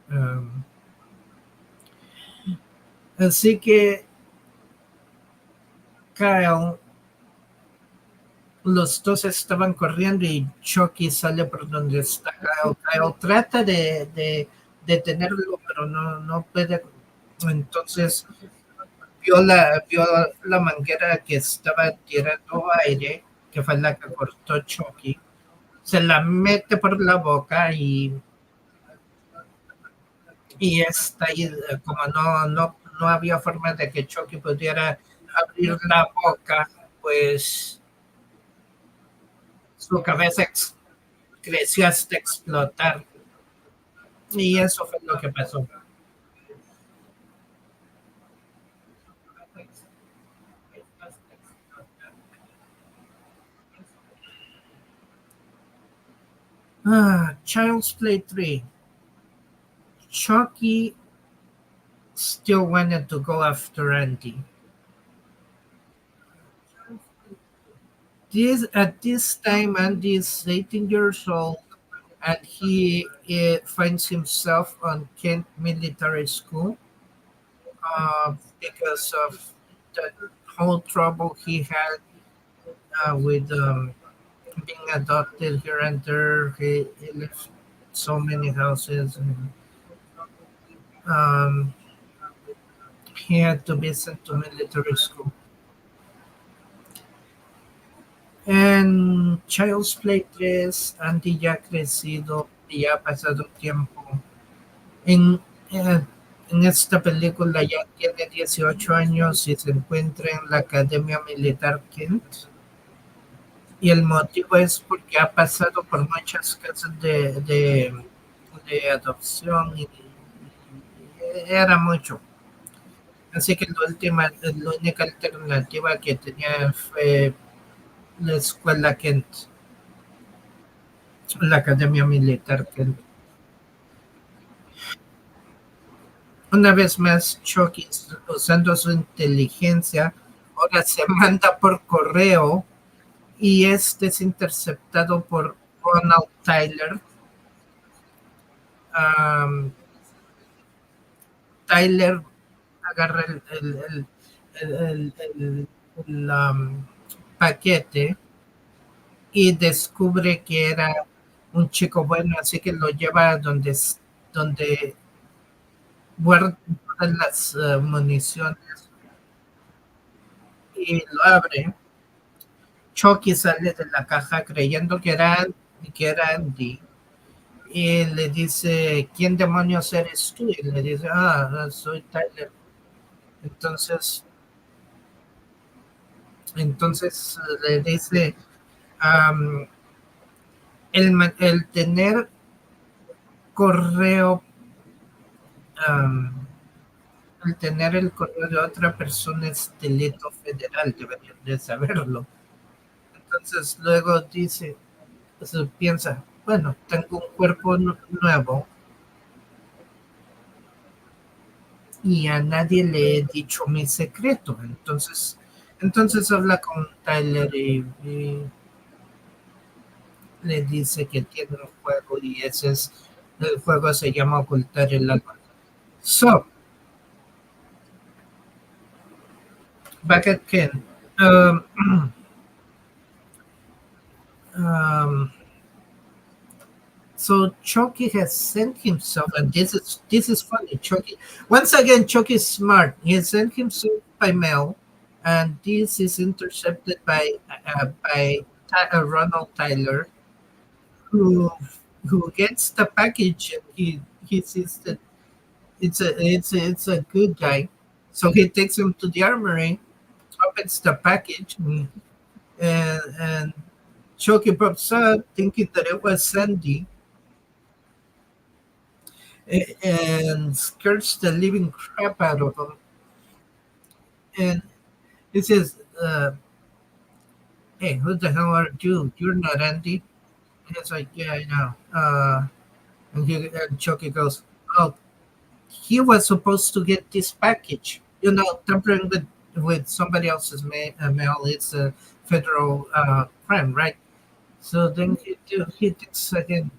Um, Así que Kyle, los dos estaban corriendo y Chucky sale por donde está Kyle. Kyle trata de detenerlo, pero no puede. Entonces vio la manguera que estaba tirando aire, que fue la que cortó Chucky. Se la mete por la boca y está ahí, como no había forma de que Chucky pudiera abrir la boca, pues su cabeza creció hasta explotar. Y eso fue lo que pasó. Child's Play 3. Chucky still wanted to go after Andy. At this time, Andy is 18 years old, and he finds himself on Kent Military School because of the whole trouble he had with being adopted here and there. He left so many houses, and um, he had to be sent to military school. En Child's Play 3, Andy ya ha crecido y ya ha pasado tiempo. En, eh, en esta película ya tiene 18 años y se encuentra en la Academia Militar Kent. Y el motivo es porque ha pasado por muchas casas de adopción y era mucho. Así que la única alternativa que tenía fue la escuela Kent, la Academia Militar Kent. Una vez más, Chucky, usando su inteligencia, ahora se manda por correo y este es interceptado por Ronald Tyler. Um, Tyler agarra el paquete y descubre que era un chico bueno, así que lo lleva a donde guarda todas las municiones y lo abre. Chucky sale de la caja creyendo que era Andy y le dice, ¿quién demonios eres tú? Y le dice, soy Tyler. Entonces, le dice, am, el tener correo, am, el tener el correo de otra persona es delito federal, deberían de saberlo. Entonces luego dice, piensa, bueno, tengo un cuerpo nuevo y a nadie le he dicho mi secreto. Entonces habla con Tyler y le dice que tiene un juego y el juego se llama Ocultar el Alma. So, back at Ken. Um, um, so Chucky has sent himself, and this is funny. Chucky, once again, Chucky is smart. He sent himself by mail, and this is intercepted by Ronald Tyler, who who gets the package, and he sees that it's a good guy, so he takes him to the armory, opens the package, and Chucky pops up, thinking that it was Sandy, and scares the living crap out of him. And he says, "Hey, who the hell are you? You're not Andy." And it's like, "Yeah, I know." And Chucky goes, "Oh, he was supposed to get this package. Tampering with somebody else's mail. It's a federal crime, right?" So then he thinks again.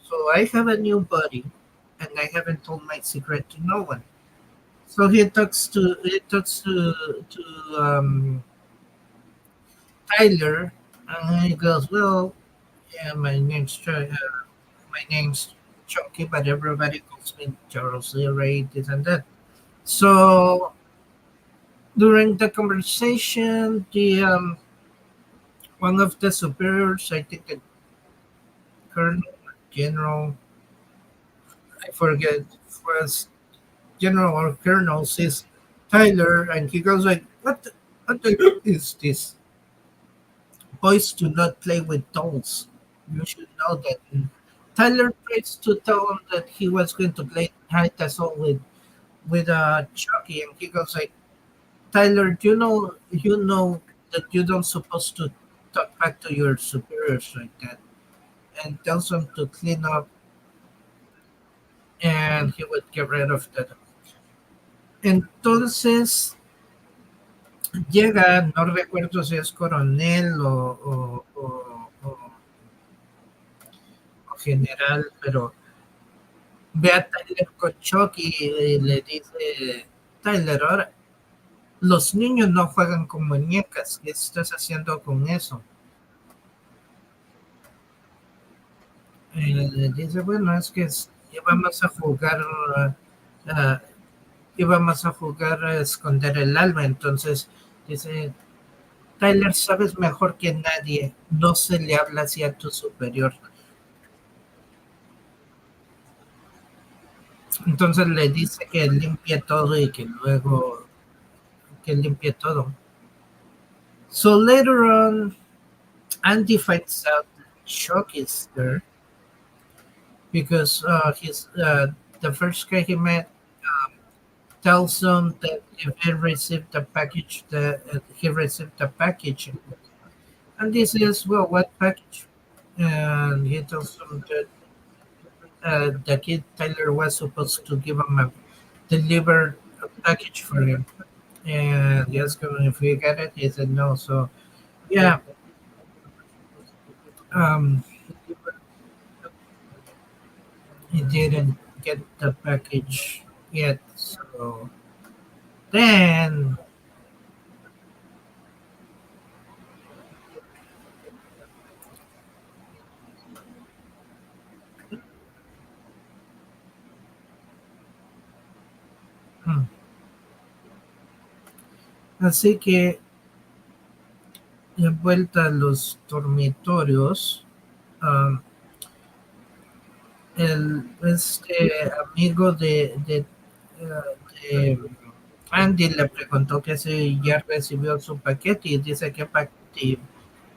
So I have a new body, and I haven't told my secret to no one. So he talks to Tyler, and he goes, "Well, yeah, my name's Chucky, but everybody calls me Charles Lee Ray, this and that." So during the conversation, the one of the superiors, I think the colonel, general, I forget, was general or colonel, says Tyler, and he goes like, "What the is this? Boys do not play with dolls. You should know that." And Tyler tries to tell him that he was going to play hide and soul with Chucky, and he goes like, "Tyler, you know that you don't supposed to talk back to your superiors like that," and tells him to clean up, and he would get rid of that. Entonces llega, no recuerdo si es coronel o general, pero ve a Tyler con Chucky y le dice, Tyler, ahora los niños no juegan con muñecas, ¿qué estás haciendo con eso? Y le dice, bueno, es que íbamos a jugar, ah, íbamos a jugar a esconder el alma. Entonces dice, Tyler, sabes mejor que nadie, no se le habla así a tu superior. Entonces le dice que limpie todo y que luego que limpie todo. So later on, Andy finds out that Chuck is there because the first guy he met tells him that if he received the package, that he received the package, and this is, well, what package? And he tells him that the kid Tyler was supposed to give him deliver a package for him, and he asked him if he got it. He said no. So yeah, um, he didn't get the package yet. So then, hmm, así que de vuelta a los dormitorios, um, el amigo de Andy le preguntó que si ya recibió su paquete y dice que paquete. Y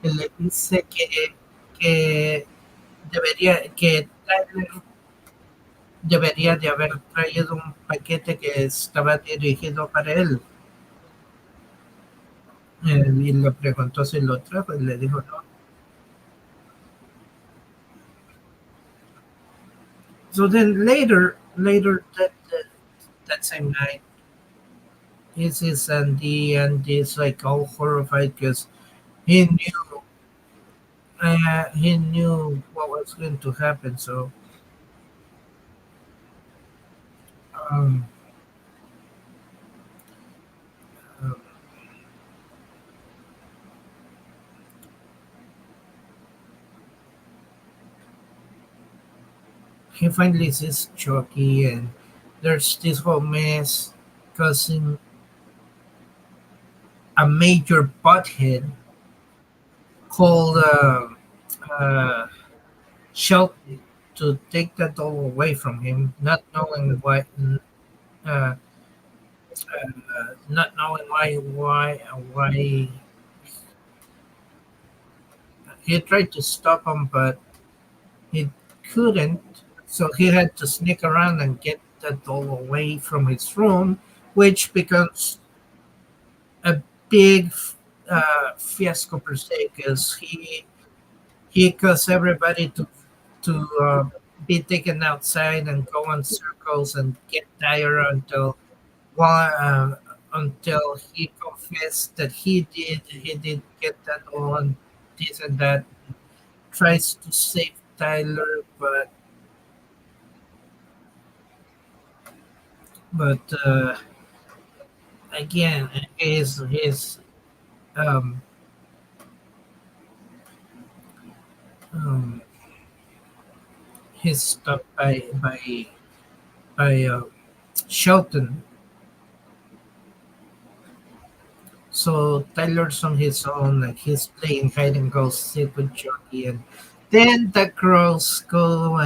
él le dice que que Tyler debería de haber traído un paquete que estaba dirigido para él. Y le preguntó si lo trajo y le dijo no. So then later that same night, he sees Andy and he's like all horrified because he knew he knew what was going to happen. So um, um, he finally sees Chucky, and there's this whole mess causing a major butthead called uh, Shelton to take that doll away from him, uh, not knowing why he tried to stop him, but he couldn't. So he had to sneak around and get that doll away from his room, which becomes a big fiasco per se, because he caused everybody to be taken outside and go in circles and get tired until he confessed that he did get that on this and that, tries to save Tyler, but again his um, um, he's stopped by Shelton. So Tyler's on his own, like he's playing hide and go seek with Chucky, and then the girls go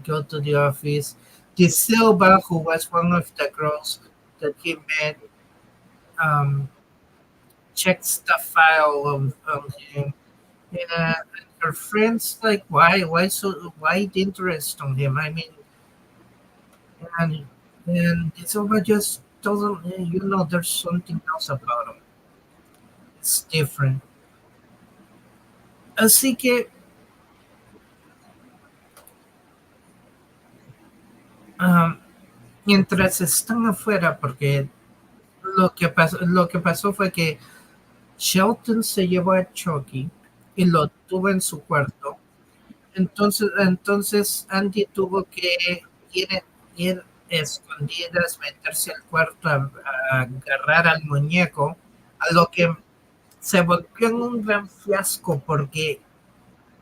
to the office. The Silva, who was one of the girls that he met, um, checks the file on him. Yeah, and her friends like, why the interest on him? I mean, and and the Silva just doesn't, there's something else about him. It's different. Así que um, mientras están afuera, porque lo que pasó fue que Shelton se llevó a Chucky y lo tuvo en su cuarto. Entonces Andy tuvo que ir, ir escondidas, meterse al cuarto a agarrar al muñeco, a lo que se volvió en un gran fiasco porque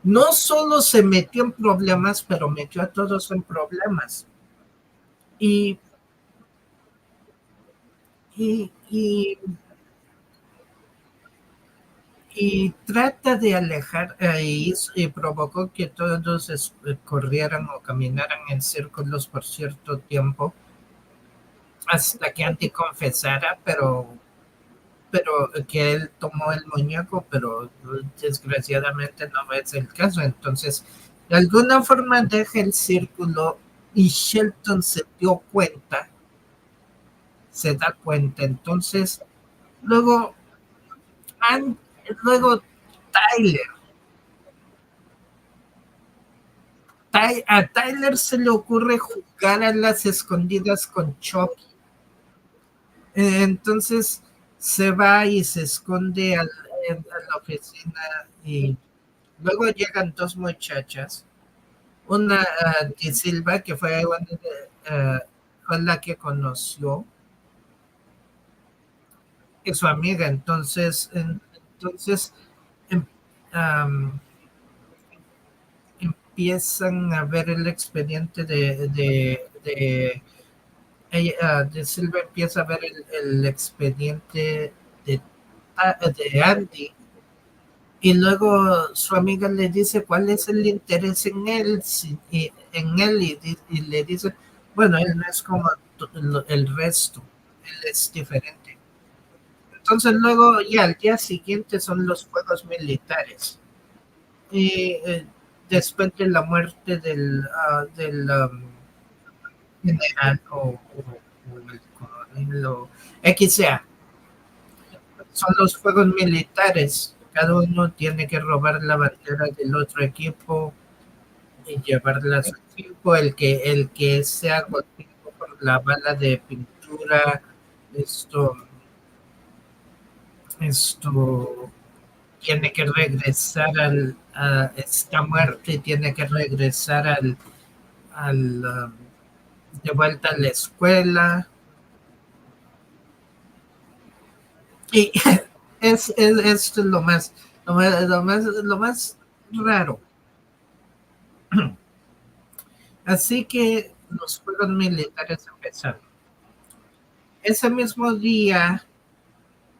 no solo se metió en problemas, pero metió a todos en problemas. Y, y y trata de alejar, y provocó que todos corrieran o caminaran en círculos por cierto tiempo, hasta que Andy confesara, pero que él tomó el muñeco, pero desgraciadamente no es el caso. Entonces, de alguna forma deja el círculo y Shelton se da cuenta. Entonces, luego, An- luego Tyler a Tyler se le ocurre jugar a las escondidas con Chucky. Entonces se va y se esconde a la oficina y luego llegan dos muchachas. Una de Silva, que fue la que conoció, es su amiga. Entonces em- am, empiezan a ver el expediente de Silva empieza a ver el expediente de Andy Y luego su amiga le dice cuál es el interés en él, en él y le dice, bueno, él no es como el resto, él es diferente. Entonces luego ya al día siguiente son los juegos militares. Y después de la muerte del general o el coronel o X sea, son los juegos militares. Cada uno tiene que robar la bandera del otro equipo y llevarla a su equipo. El que sea golpeado por la bala de pintura, esto, esto tiene que regresar está muerto y tiene que regresar de vuelta a la escuela. Y esto es lo más raro. Así que los juegos militares empezaron. Ese mismo día,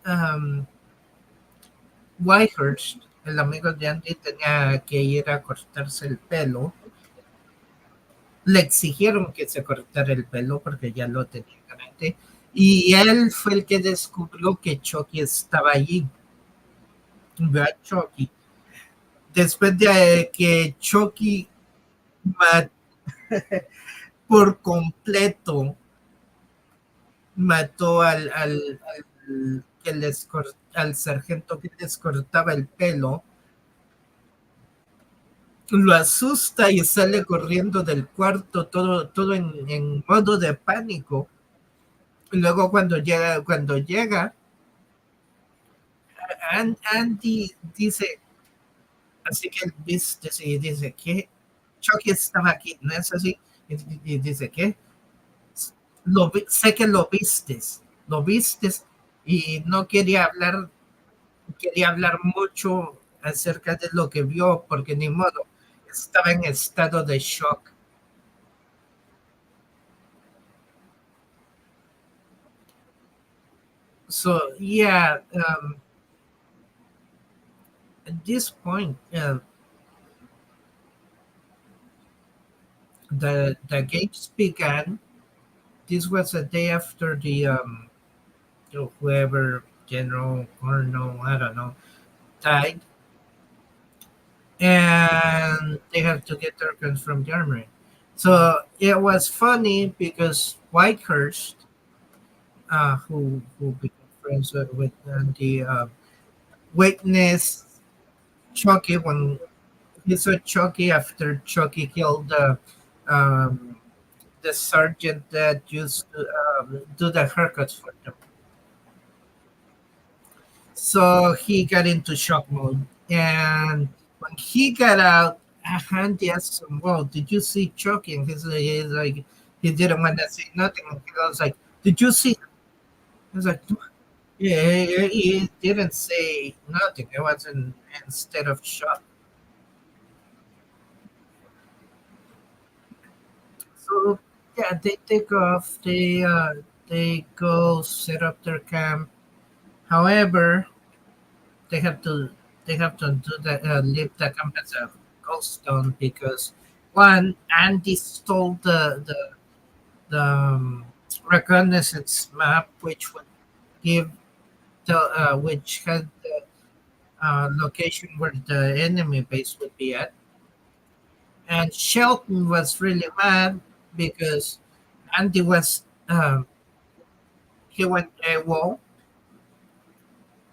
um, Whitehurst, el amigo de Andy, tenía que ir a cortarse el pelo. Le exigieron que se cortara el pelo porque ya lo tenía grande. Y él fue el que descubrió que Chucky estaba allí. Ve a Chucky. Después de que Chucky ma- por completo mató al sargento que les cortaba el pelo, lo asusta y sale corriendo del cuarto, todo en modo de pánico. Y luego cuando llega, Andy dice, así que él viste, sí, dice que Chucky estaba aquí, ¿no es así? Y dice que sé que lo vistes y no quería hablar mucho acerca de lo que vio, porque ni modo, estaba en estado de shock. So, yeah, at this point, the games began. This was a day after whoever, General Colonel, I don't know, died, and they have to get tokens from Germany. So it was funny because Whitehurst, who became friends with the witness Chucky when he saw Chucky after Chucky killed the sergeant that used to do the haircuts for them. So he got into shock mode. And when he got out, Handy asked him, well, did you see Chucky? And he's like, he didn't want to say nothing. And he was like, did you see? He was like, yeah, he didn't say nothing. It was instead of shock. So yeah, they take off. They go set up their camp. However, they have to they have to do the leave the camp as a ghost town because one, Andy stole the reconnaissance map, which would give which had the location where the enemy base would be at. And Shelton was really mad because Andy he went AWOL,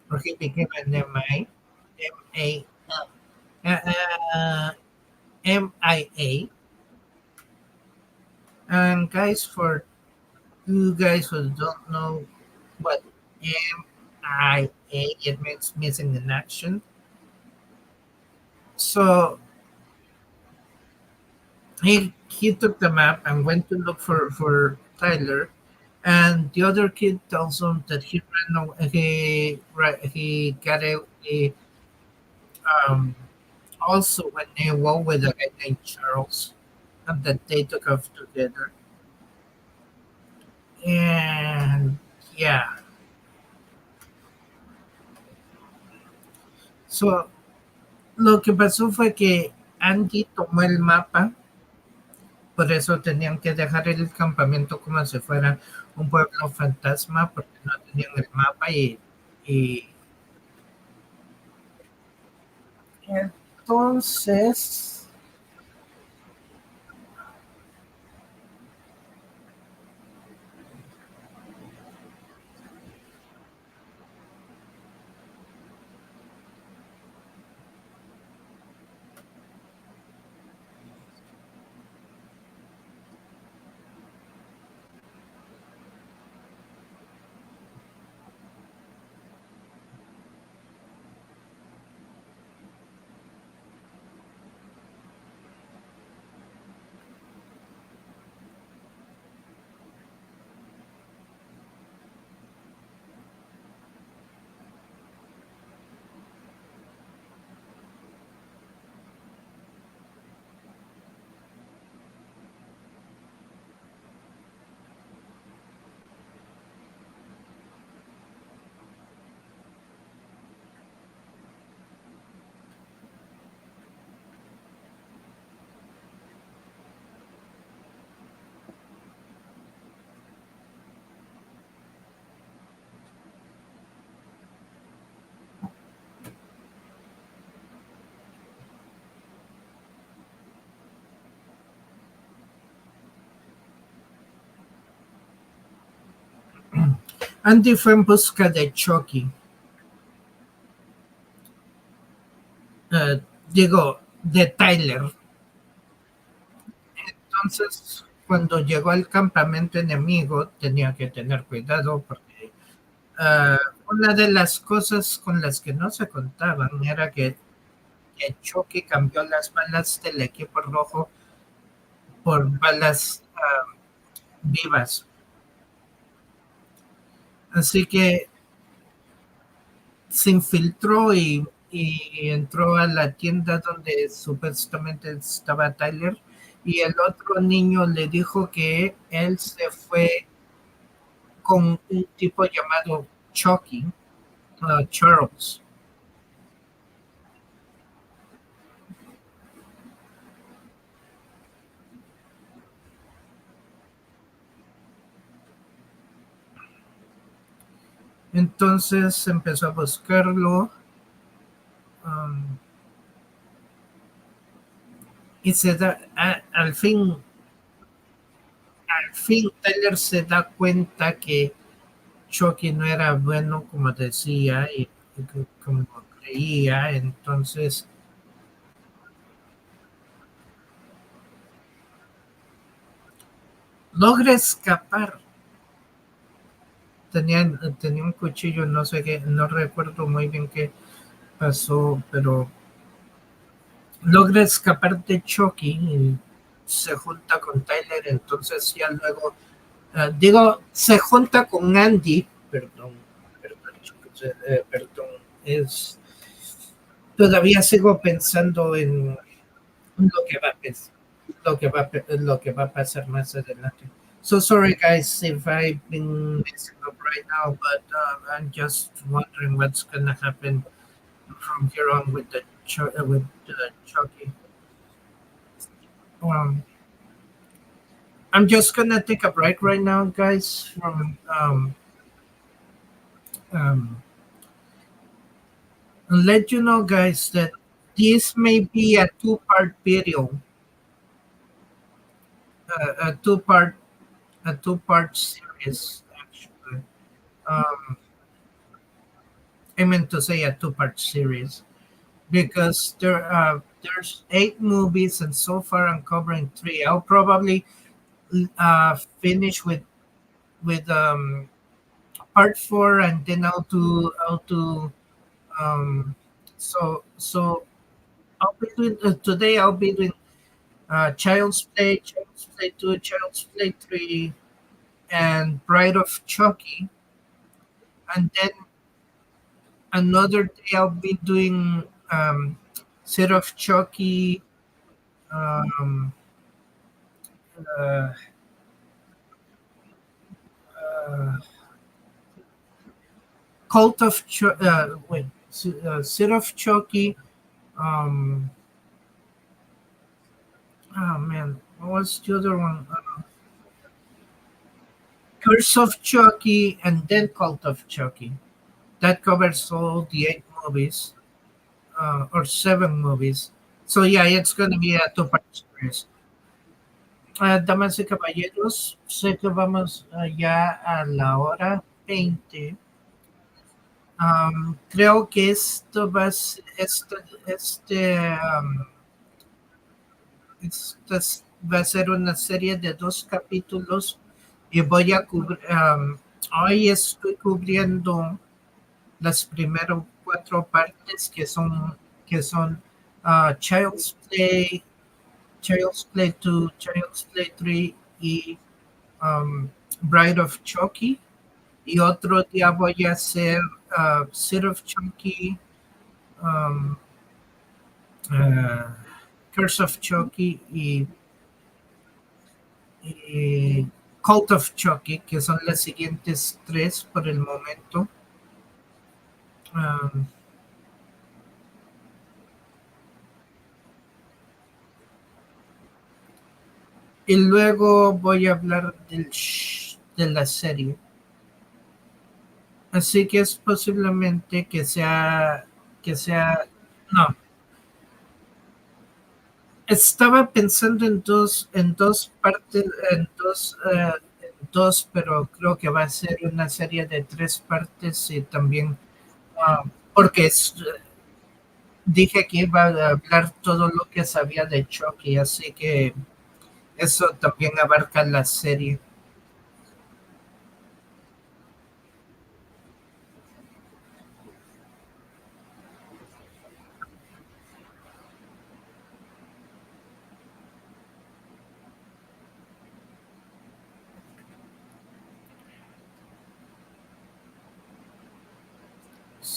or he became an MA, uh, MIA. And guys, for you guys who don't know what MIA, it means missing in action. So he took the map and went to look for Tyler, and the other kid tells him that he ran away, he got a um also went AWOL with a guy named Charles, and that they took off together. And yeah, so Lo que pasó fue que Andy tomó el mapa, por eso tenían que dejar el campamento como si fuera un pueblo fantasma, porque no tenían el mapa y entonces, Andy fue en busca de Chucky. eh, Digo, de Tyler. Entonces, cuando llegó al campamento enemigo, tenía que tener cuidado porque una de las cosas con las que no se contaban era que Chucky cambió las balas del equipo rojo por balas vivas. Así que se infiltró y entró a la tienda donde supuestamente estaba Tyler y el otro niño le dijo que él se fue con un tipo llamado Chucky, Charles. Entonces empezó a buscarlo um, y al fin Tyler se da cuenta que Chucky no era bueno como decía y como creía, entonces logra escapar. Tenía un cuchillo, no sé qué, no recuerdo muy bien qué pasó, pero logra escapar de Chucky y se junta con Tyler, entonces ya luego, se junta con Andy, perdón, perdón, es, todavía sigo pensando en lo que va a lo que va a pasar más adelante. So sorry, guys, if I've been messing up right now, but I'm just wondering what's gonna happen from here on with with Chucky. Um, I'm just gonna take a break right now, guys, from um, and let you know, guys, that this may be a two-part video, a two-part series, actually. Um, I meant to say a two-part series because there's 8 movies, and so far I'm covering 3. I'll probably finish with part 4, and then I'll do um, so I'll be doing today. I'll be doing Child's Play 2, Child's Play 3, and Bride of Chucky, and then another day I'll be doing Set of Chucky, um, uh, uh, Cult of Set of Chucky, Um, oh man, what was the other one? Curse of Chucky and then Cult of Chucky. That covers all the 8 movies, or 7 movies. So yeah, it's going to be a two-part series. Damas y caballeros, sé que vamos ya a la hora 20. Creo que esto va a ser, va a ser una serie de 2 capítulos y voy a cubrir, hoy estoy cubriendo las primeras 4 partes que son Child's Play, Child's Play 2, Child's Play 3 y Bride of Chucky. Y otro día voy a hacer Seed of Chucky, um, uh, Curse of Chucky y Cult of Chucky, que son las siguientes 3 por el momento. Um, y luego voy a hablar de la serie. Así que es posiblemente que sea, no, estaba pensando en dos partes, en dos, pero creo que va a ser una serie de 3 partes y también, porque dije que iba a hablar todo lo que sabía de Chucky, así que eso también abarca la serie.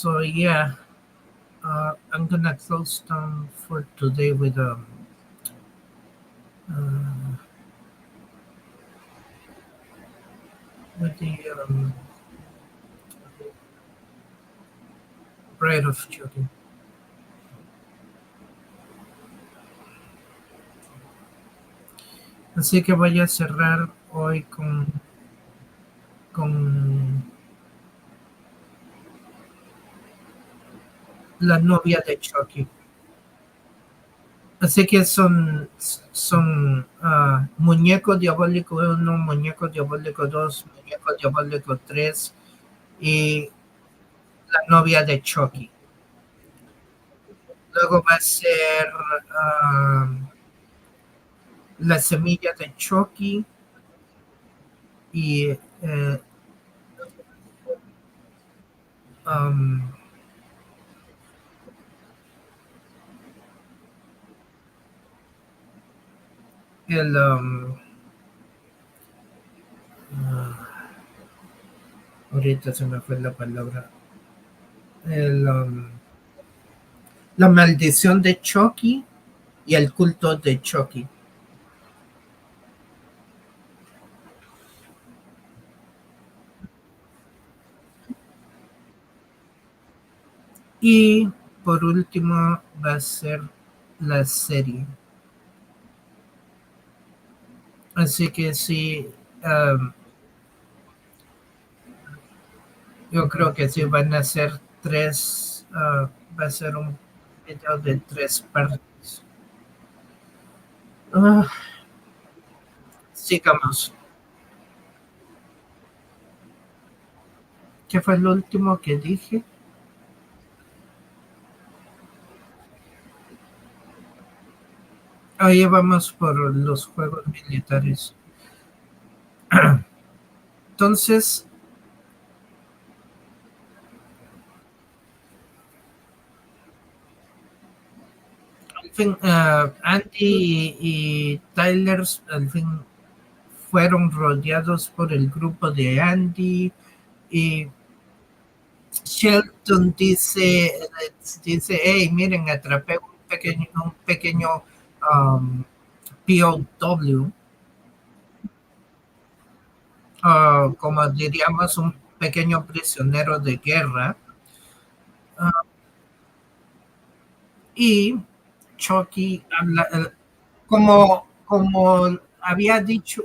So yeah, I'm gonna close down for today uh, with the Bride of Chucky. Así que voy a cerrar hoy con la novia de Chucky. Así que son muñeco diabólico 1, muñeco diabólico 2, muñeco diabólico 3 y la novia de Chucky. Luego va a ser la semilla de Chucky y um, el ahorita se me fue la palabra, el, la maldición de Chucky y el culto de Chucky. Y por último va a ser la serie. Así que sí, yo creo que sí van a ser 3, va a ser un video de 3 partes. Ah, sigamos. ¿Qué fue lo último que dije? Ahí vamos por los juegos militares. Entonces, al fin, Andy y Tyler al fin fueron rodeados por el grupo de Andy y Shelton dice, hey, miren, atrapé un pequeño um, POW, como diríamos, un pequeño prisionero de guerra. Y Chucky como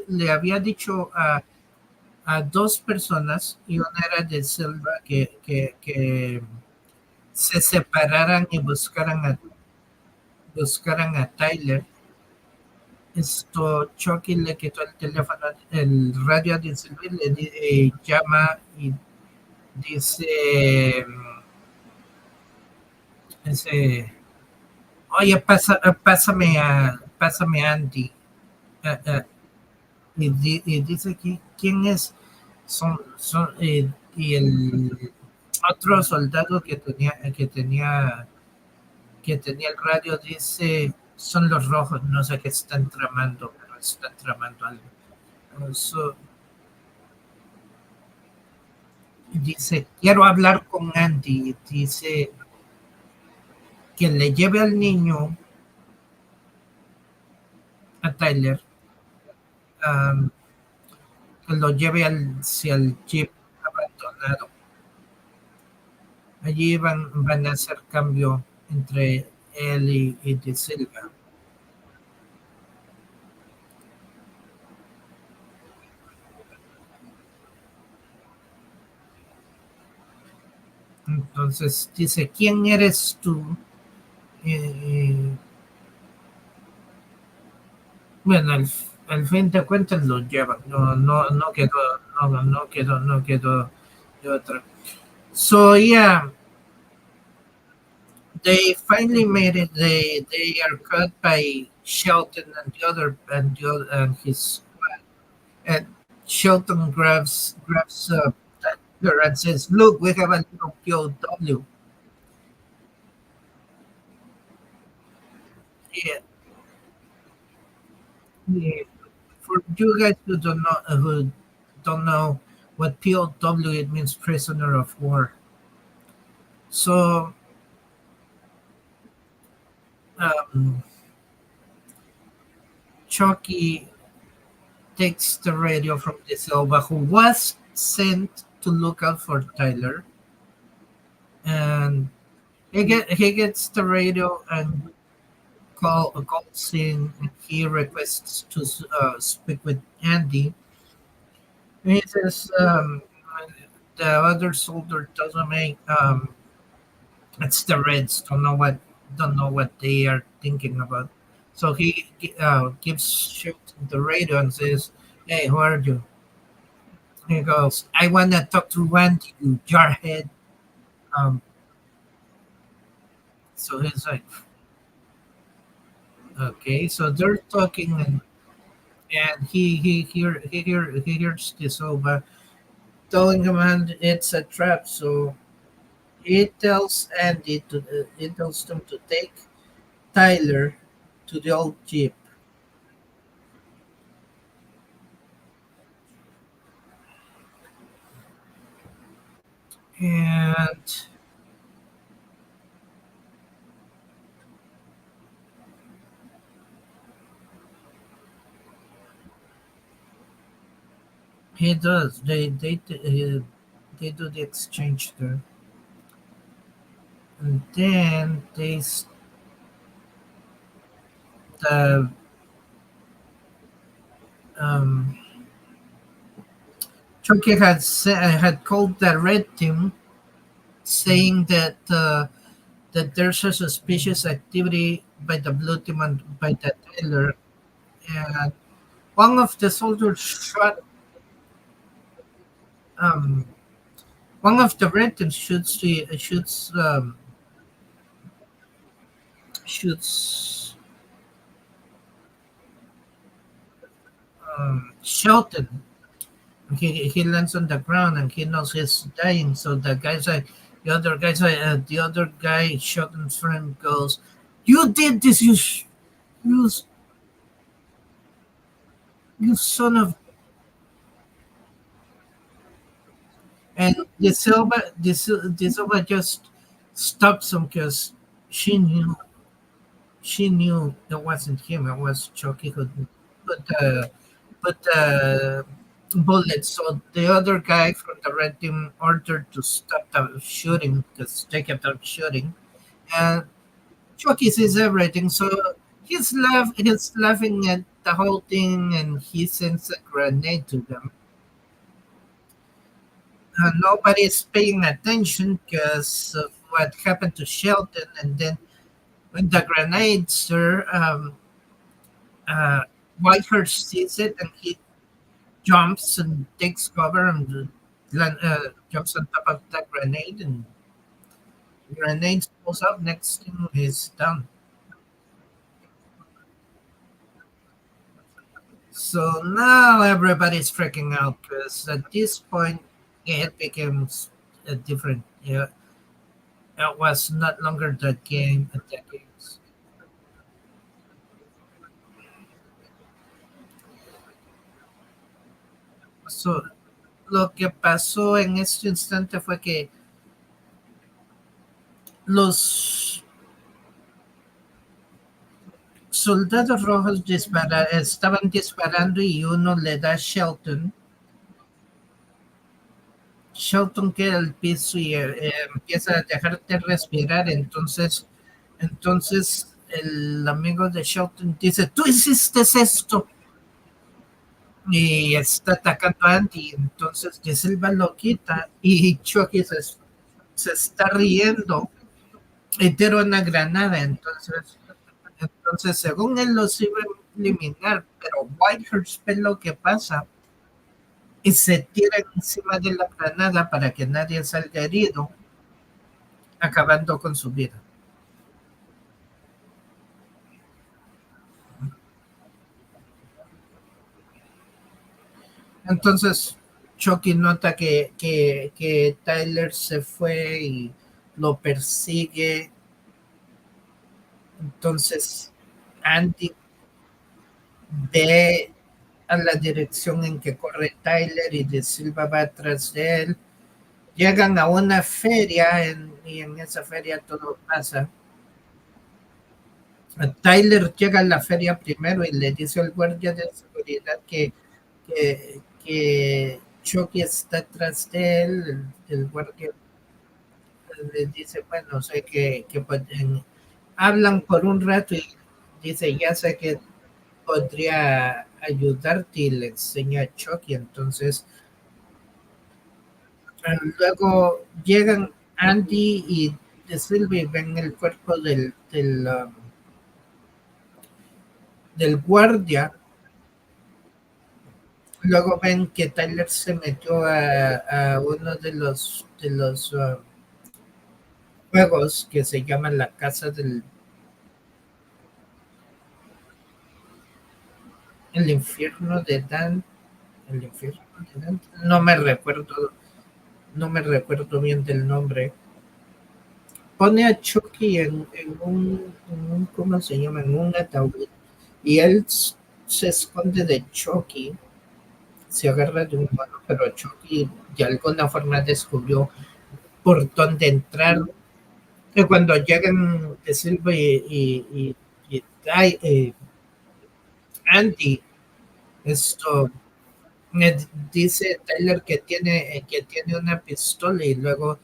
le había dicho a dos personas, y una era de Silva, que se separaran y buscaran a Tyler. Chucky le quitó el teléfono, el radio de Silva, y llama y dice, dice, oye, pásame a Andy. Eh, eh, y dice que quién es, y el otro soldado que tenía el radio dice, son los rojos, no sé qué están tramando, pero están tramando algo. So, dice, quiero hablar con Andy. Dice que le lleve al niño, a Tyler, um, que lo lleve hacia el jeep abandonado. Allí van a hacer cambio entre él y De Silva. Entonces dice, ¿quién eres tú? Y, bueno, al fin de cuentas lo llevan. No quedó de otra. So yeah, they finally made it. They are caught by Shelton and his, and Shelton grabs Tyler and says, "Look, we have a little POW." Yeah, yeah. For you guys who don't know what POW, it means prisoner of war. So um, Chucky takes the radio from De Silva, who was sent to look out for Tyler, and he gets the radio and calls in. And he requests to speak with Andy. And he says, the other soldier tells him, "Hey, it's the Reds. Don't know what they are thinking about." So he gives shit the radio and says, "Hey, who are you?" He goes, "I wanna talk to Randy, you jarhead." Um, so he's like, "Okay." So they're talking, and he hears this over telling him, and it's a trap. So he tells them to take Tyler to the old jeep, and he does. They do the exchange there, and then the um, Chucky had called the red team, saying that there's a suspicious activity by the blue team and by the Taylor, and one of the soldiers um, one of the red team shoots Shelton. He lands on the ground and he knows he's dying. So the other guy Shelton's friend goes, "You did this, you you son of." And the Silva just stops him because she knew she knew it wasn't him. It was Chucky who put the bullet. So the other guy from the red team ordered to stop the shooting because they kept on shooting. And Chucky sees everything, so he's laughing at the whole thing, and he sends a grenade to them. Nobody's paying attention because of what happened to Shelton, and then when the grenades, sir, uh, Whitehurst sees it, and he jumps and takes cover and jumps on top of the grenade, and grenade pulls up. Next thing is done. So now everybody's freaking out because at this point it becomes a different. Yeah, it was not longer the game at the games. So lo que pasó en este instante fue que los soldados rojos estaban disparando y uno le da a Shelton. Shelton queda al piso y empieza a dejar de respirar. Entonces el amigo de Shelton dice, tú hiciste esto y está atacando a Andy. Entonces De Silva lo quita y Chucky se está riendo y tira una granada. Entonces, según él los iba a eliminar, pero Whitehurst ve lo que pasa y se tira encima de la granada para que nadie salga herido, acabando con su vida. Entonces, Chucky nota que Tyler se fue y lo persigue. Entonces, Andy ve a la dirección en que corre Tyler y De Silva va atrás de él. Llegan a una feria y en esa feria todo pasa. Tyler llega a la feria primero y le dice al guardia de seguridad que Chucky está atrás de él. El guardia le dice, bueno, sé que pueden, hablan por un rato y dice, ya sé que podría ayudarte y le enseña a Chucky. Entonces, luego llegan Andy y de Sylvie, ven el cuerpo del guardia. Luego ven que Tyler se metió a uno de los juegos que se llama la casa del el infierno de Dan, el infierno de Dan, no me recuerdo bien del nombre. Pone a Chucky en un, ¿cómo se llama? En un ataúd y él se esconde de Chucky, se agarra de un mano, pero Chucky de alguna forma descubrió por dónde entrar. Y cuando llegan de Silva y Andy, esto me dice Tyler que tiene una pistola y luego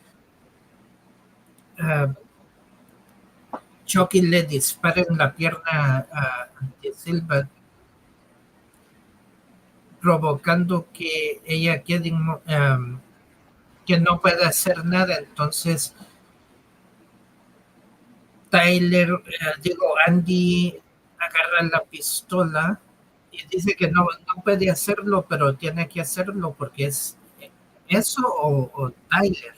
ah, Chucky le dispara en la pierna a De Silva, provocando que ella que no puede hacer nada. Entonces Andy agarra la pistola y dice que no puede hacerlo, pero tiene que hacerlo porque es eso o Tyler.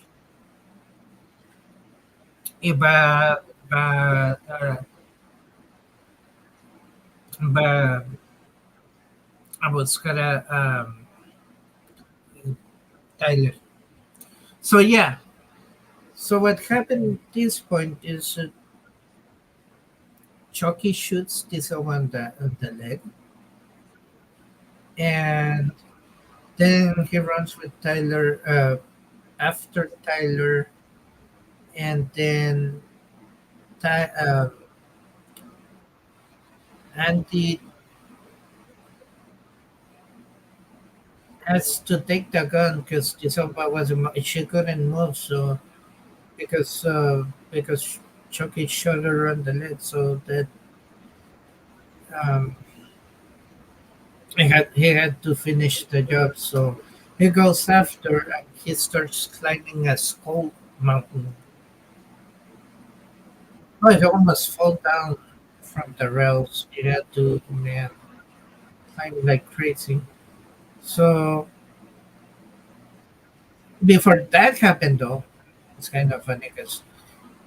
Y va a buscar a Tyler. So yeah, so what happened at this point is Chucky shoots this on the leg, and then he runs with Tyler after Tyler, and then Andy has to take the gun because she couldn't move, so because Chucky's shoulder on the lid, so that um, he had to finish the job. So he goes after and he starts climbing a skull mountain. Oh, he almost fall down from the rails. He had to, man, climb like crazy. So before that happened, though, it's kind of funny because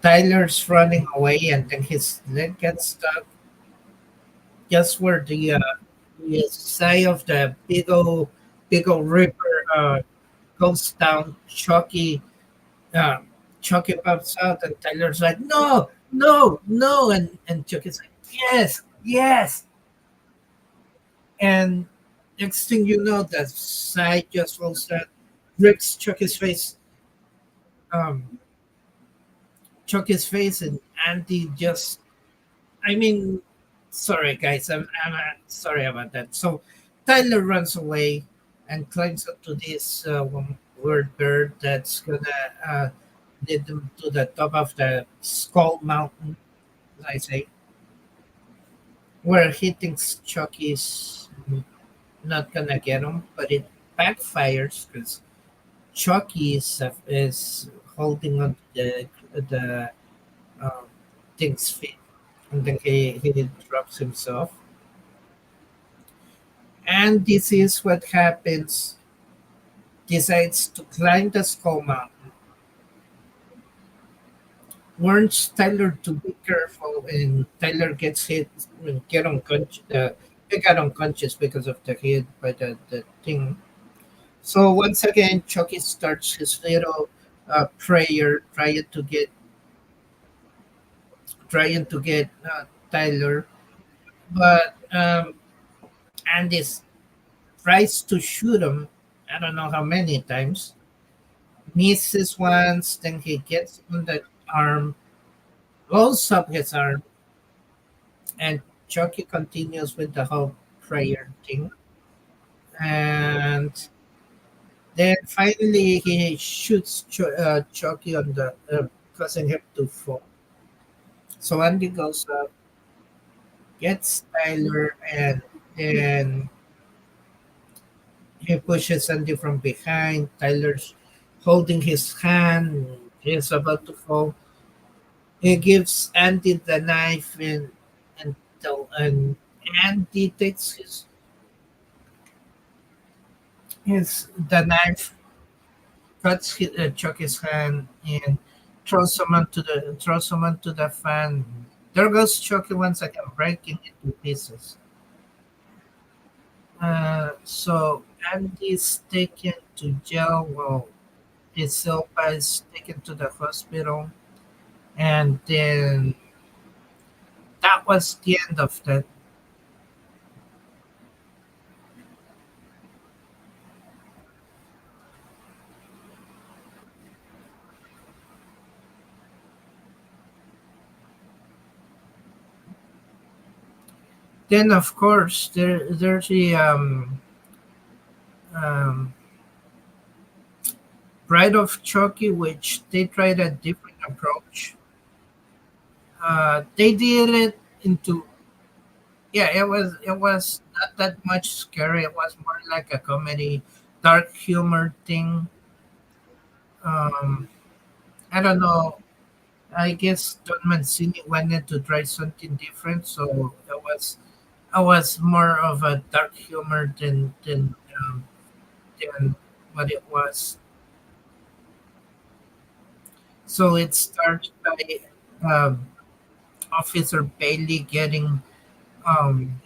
Tyler's running away and then his leg gets stuck just where the side of the big old river goes down. Uh, Chucky pops out and Tyler's like, no, no, no. And Chucky's like, yes, yes. And next thing you know, the side just falls down, rips um, Chucky's face, and Andy just, I mean, sorry guys, I'm sorry about that. So Tyler runs away and climbs up to this weird bird that's gonna lead them to the top of the skull mountain, as I say, where he thinks Chucky's not gonna get him, but it backfires because Chucky is holding on to the um, thing's feet, and then he drops himself. And this is what happens. Decides to climb the skull mountain. Warns Tyler to be careful, and Tyler gets hit and get unconscious. He got unconscious because of the hit by the thing. So once again, Chucky starts his little prayer, trying to get Tyler, but Andy tries to shoot him. I don't know how many times. Misses once, then he gets on the arm, blows up his arm, and Chucky continues with the whole prayer thing. And then finally he shoots Chucky on the causing him to fall. So Andy goes up, gets Tyler, and then he pushes Andy from behind. Tyler's holding his hand. He's about to fall. He gives Andy the knife, and Andy takes his the knife, cuts Chucky's hand, and throws him onto the fan. There goes Chucky once again, breaking into pieces. So Andy's taken to jail while his Silpa is taken to the hospital, and then that was the end of that. Then of course there's the um, Bride of Chucky, which they tried a different approach. They did it into, yeah, it was not that much scary. It was more like a comedy, dark humor thing. Um, I don't know. I guess Don Mancini wanted to try something different, so it was more of a dark humor than what it was. So it starts by um, Officer Bailey getting um,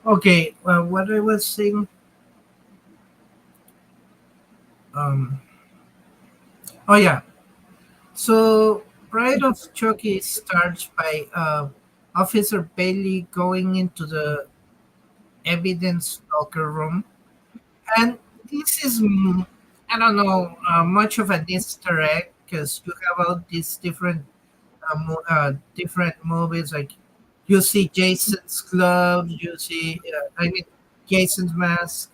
Okay, what I was saying. Um, oh yeah. So Pride of Chucky starts by Officer Bailey going into the evidence locker room, and this is I don't know much of an Easter egg because you have all these different movies like you see Jason's glove, you see I mean Jason's mask,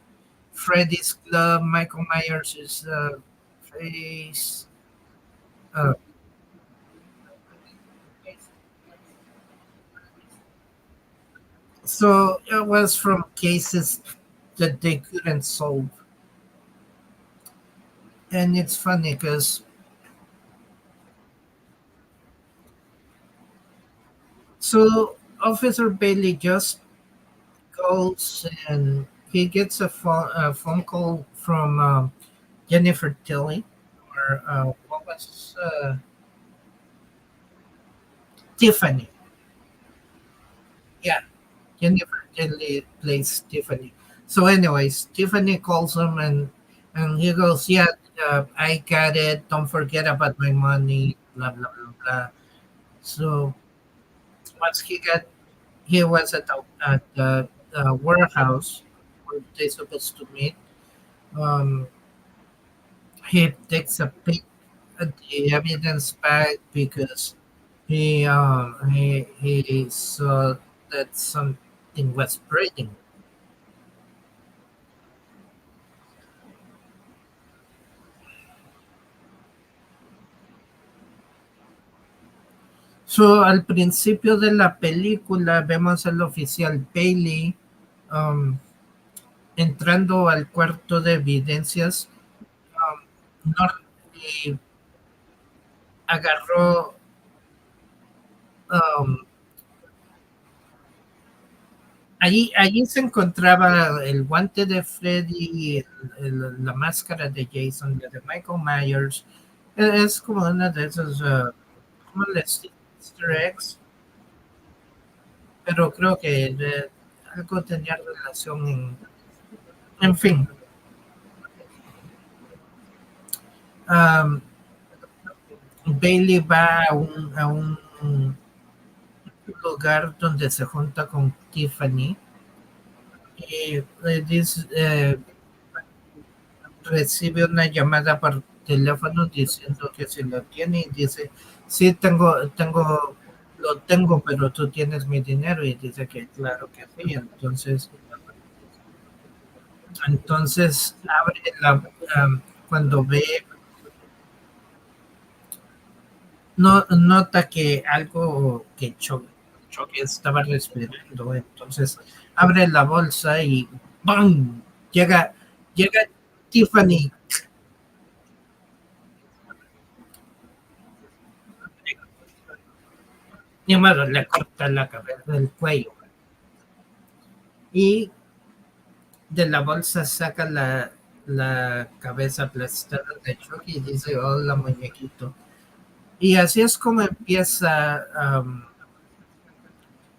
Freddy's glove, Michael Myers' face. Uh, so it was from cases that they couldn't solve, and it's funny because so Officer Bailey just calls and he gets a phone call from Jennifer Tilly or what was Tiffany. Yeah, Jennifer Tilly plays Tiffany. So, anyways, Tiffany calls him and he goes, "Yeah, I got it. Don't forget about my money." Blah blah blah blah. So once he was at the warehouse where they supposed to meet. Um, he takes a peek at the evidence bag because he saw that something was breaking. So, al principio de la película vemos al oficial Bailey um, entrando al cuarto de evidencias. No, y agarró, um, allí se encontraba el guante de Freddy, la máscara de Jason, la de Michael Myers. Es como una de esas, como les Easter eggs, pero creo que algo tenía relación en fin. um, Bailey va a un lugar donde se junta con Tiffany y recibe una llamada por teléfono diciendo que si lo tiene y dice, sí, lo tengo, pero tú tienes mi dinero y dice que claro que sí. Entonces abre cuando ve, no, nota que algo que Choque estaba respirando, entonces abre la bolsa y ¡bam! Llega Tiffany, y bueno, le corta la cabeza del cuello y de la bolsa saca la cabeza aplastada de Chucky y dice, hola muñequito. Y así es como empieza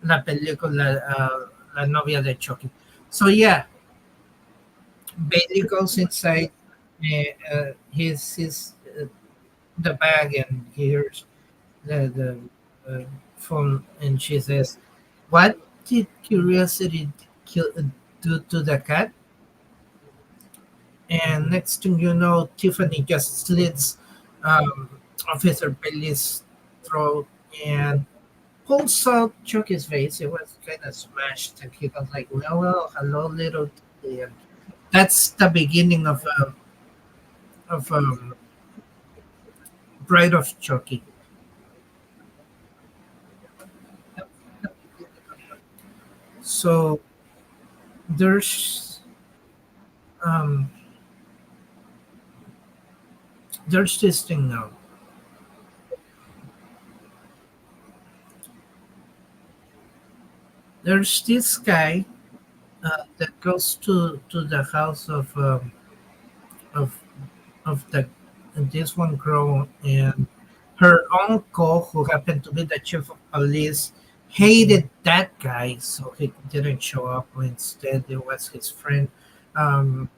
la película, la novia de Chucky. So yeah, Bailey goes inside, he sees the bag and hears the phone and she says, what did curiosity do to the cat? And next thing you know, Tiffany just slits um, Officer Bailey's throat and pulls out Chucky's face. It was kind of smashed, and he was like, well, hello, little Tilly." And that's the beginning of Bride of Chucky. So there's um, there's this thing now. There's this guy that goes to the house of of the this one girl and her uncle, who happened to be the chief of police, hated that guy, so he didn't show up. Instead, it was his friend. Um,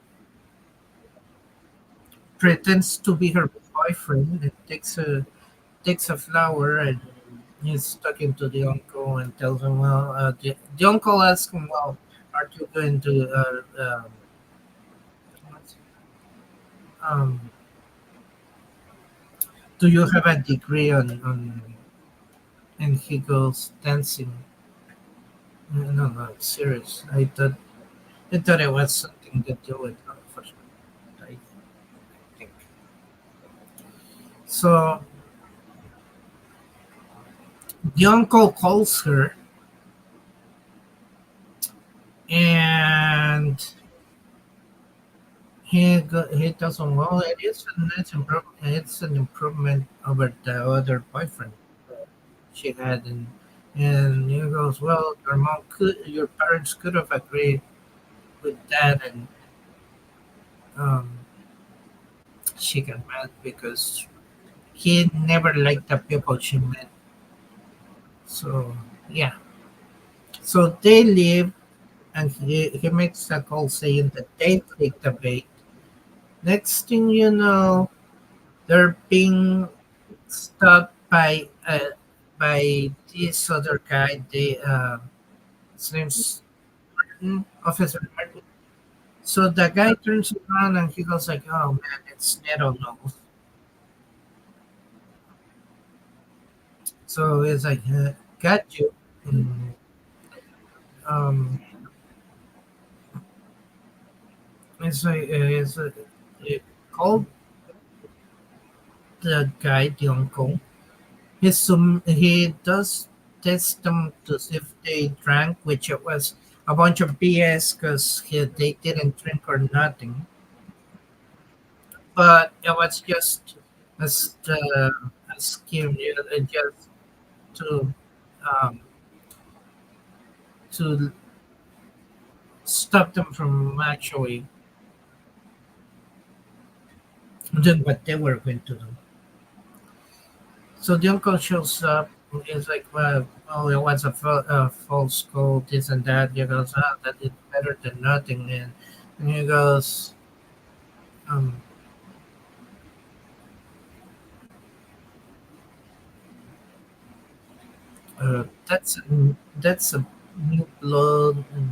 Pretends to be her boyfriend and takes a flower and he's talking to the uncle and tells him, well, the uncle asks him, well, aren't you going to, what's- um, do you have a degree on, and he goes dancing. No, no, it's serious. I thought it was something to do with first, I think. So the uncle calls her and he tells him, well, it is a nice improvement. It's an improvement over the other boyfriend she had, and he goes, well, your parents could have agreed with that, and um, she got mad because he never liked the people she met. So yeah, so they leave, and he makes a call saying that they take the bait. Next thing you know, they're being stopped by this other guy. His name's Martin, Officer Martin. So the guy turns around and he goes like, "Oh man, it's Neto Nose." So it's like, "Got you." And, um, it called the guy the uncle. He does test them to see if they drank, which it was a bunch of BS because they didn't drink or nothing. But it was just a scheme, just to um, to stop them from actually doing what they were going to do. So the uncle shows up. He's like, well, oh, it was a false call, this and that. He goes, ah, that is better than nothing. And he goes, um, that's a new blood. And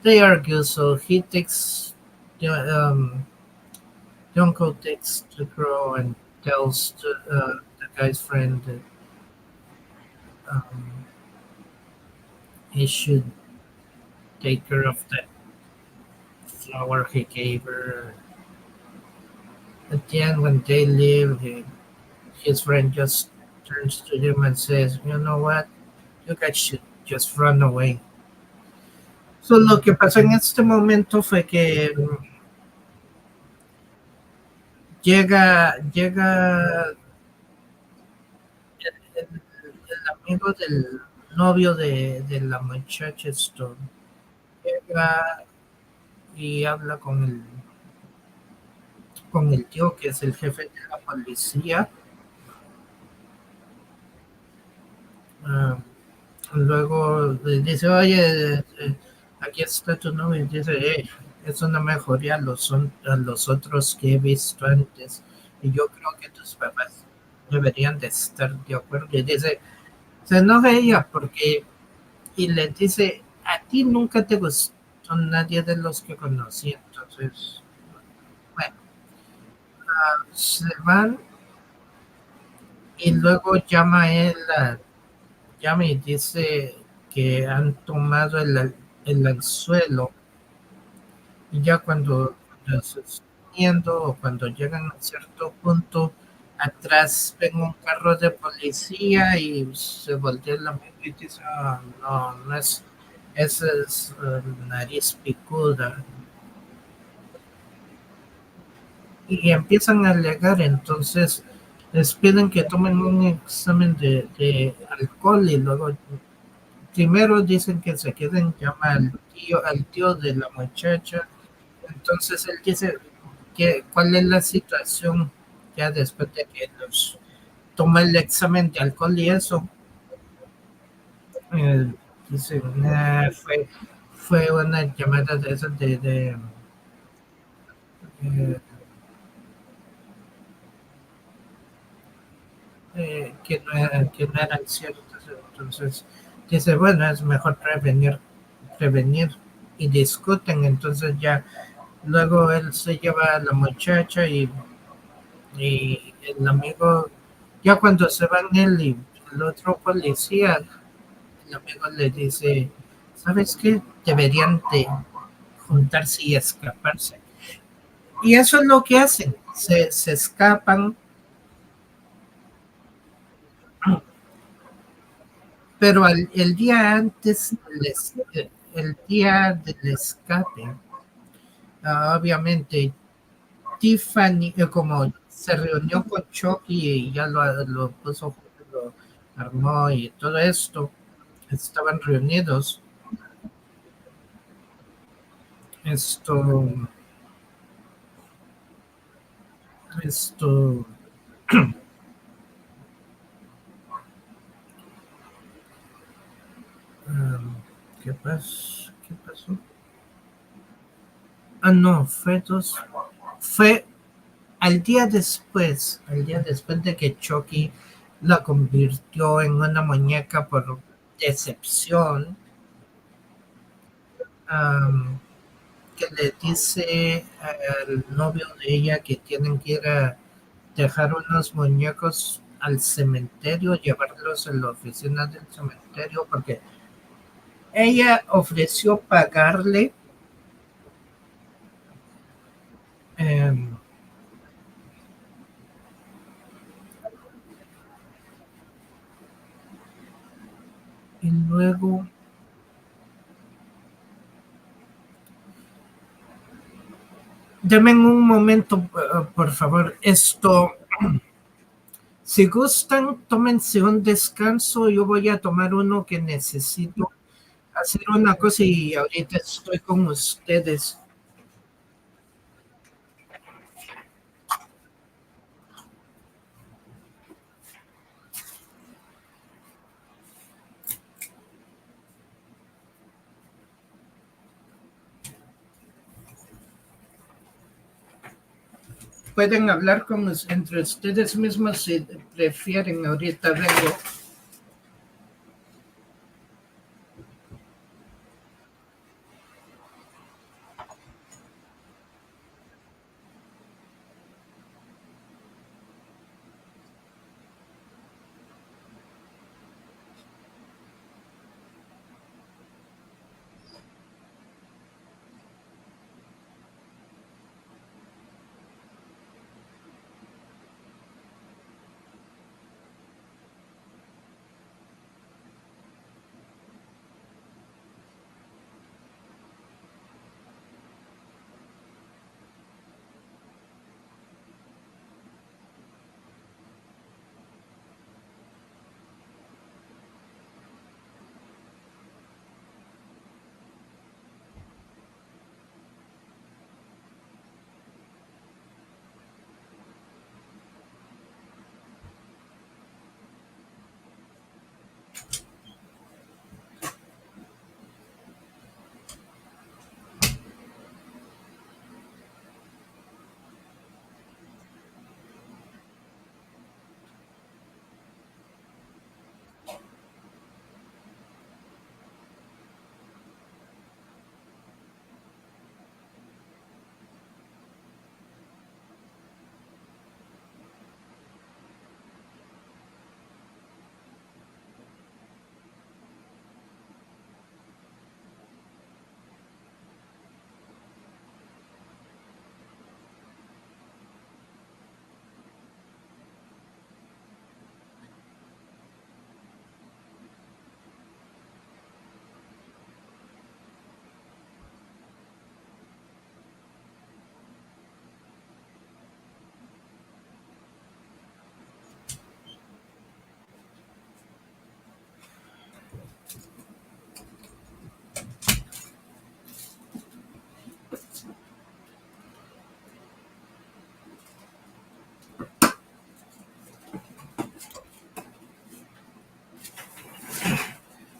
they argue, so he takes the the uncle takes the girl and tells the guy's friend that um, he should take care of that flower he gave her. At the end, when they leave, his friend just turns to him and says, "You know what? You guys should just run away." So lo que pasó en este momento fue que llega el amigo del novio de la muchacha Stone. Llega y habla con el tío que es el jefe de la policía. ah, Luego le dice, oye, aquí está tu novio. Y dice, es una mejoría a los otros que he visto antes. Y yo creo que tus papás deberían de estar de acuerdo. Y dice, se enoja ella porque, y le dice, a ti nunca te gustó nadie de los que conocí. Entonces, bueno, se van y luego llama y dice que han tomado el anzuelo. Y ya cuando se está yendo o cuando llegan a cierto punto, atrás ven un carro de policía y se voltea el amigo y dice, "Ah, no, no es, esa es nariz picuda". Y empiezan a alegar, entonces les piden que tomen un examen de alcohol y luego primero dicen que se queden, llama al tío de la muchacha. Entonces él dice cuál es la situación ya después de que los toma el examen de alcohol y eso. Eh, dice, "Nah, fue una llamada de esas eh, que no eran ciertas". Entonces, dice, bueno, es mejor prevenir y discuten. Entonces ya luego él se lleva a la muchacha y el amigo, ya cuando se van él y el otro policía, el amigo le dice, ¿sabes qué? Deberían de juntarse y escaparse. Y eso es lo que hacen, se escapan, pero el día antes, el día del escape, obviamente Tiffany, como se reunió con Chucky y ya lo puso, lo armó y todo esto, estaban reunidos, esto, esto, um, ¿qué pasó? Ah, no, fue al día después de que Chucky la convirtió en una muñeca por decepción, am, que le dice al novio de ella que tienen que ir a dejar unos muñecos al cementerio, llevarlos a la oficina del cementerio, porque ella ofreció pagarle, em, y luego, denme un momento, por favor, si gustan, tómense un descanso. Yo voy a tomar uno que necesito hacer una cosa y ahorita estoy con ustedes. Pueden hablar entre ustedes mismos si prefieren. Ahorita vengo.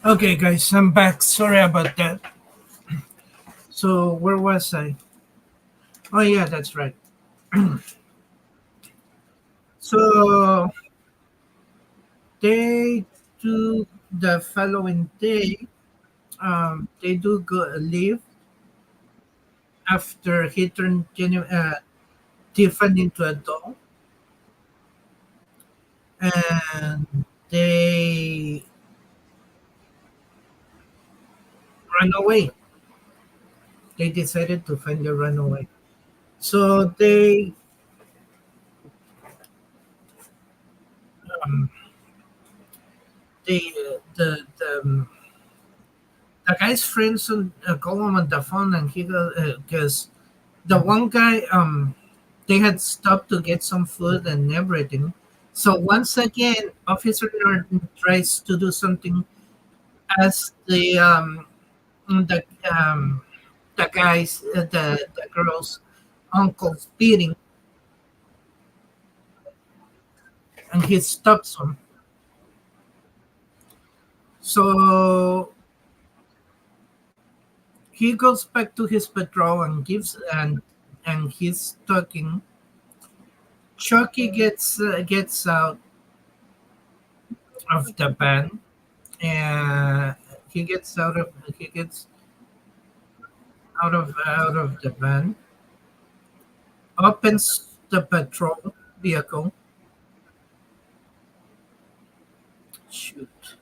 Okay, guys, I'm back. Sorry about that. So, where was I? Oh, yeah, that's right. So, they do the following day, they do go leave after he turned Tiffany into a doll, and they run away. They decided to finally run away. So um, the guy's friends call him on the phone, and he goes because the one guy they had stopped to get some food and everything. So once again, Officer Norton tries to do something as the um, the guys the girls uncle's beating, and he stops him. So he goes back to his patrol and gives and he's talking. Chucky gets out of the van, and he gets out of the van, opens the patrol vehicle. Shoot,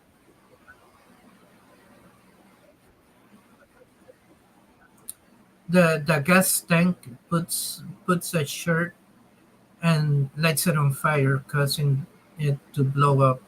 the gas tank, puts a shirt and lights it on fire, causing it to blow up.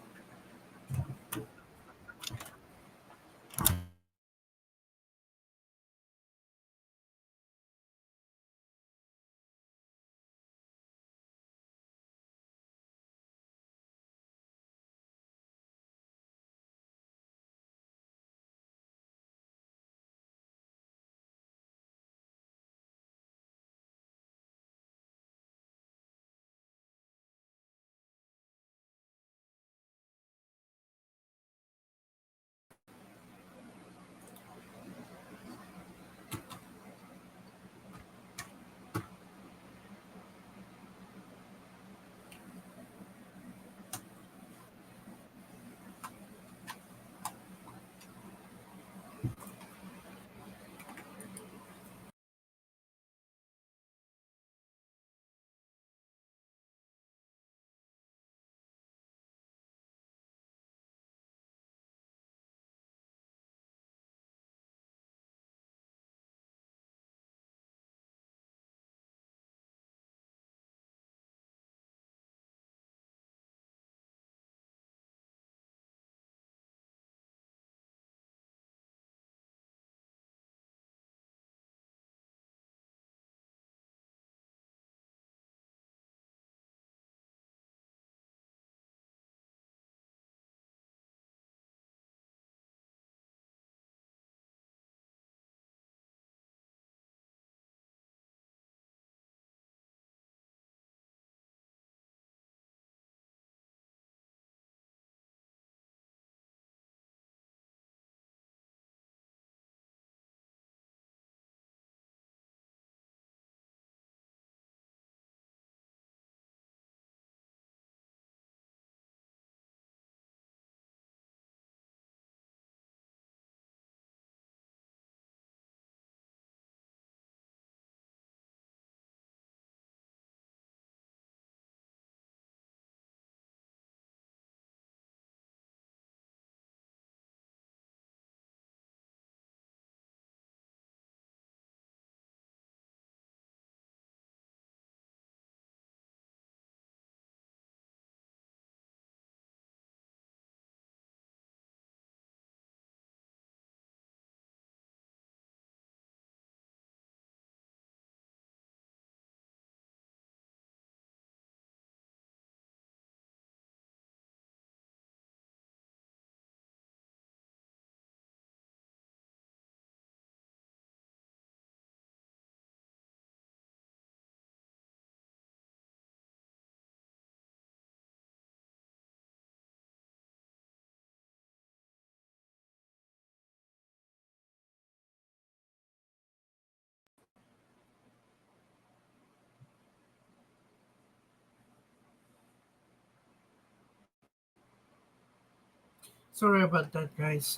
Sorry about that, guys.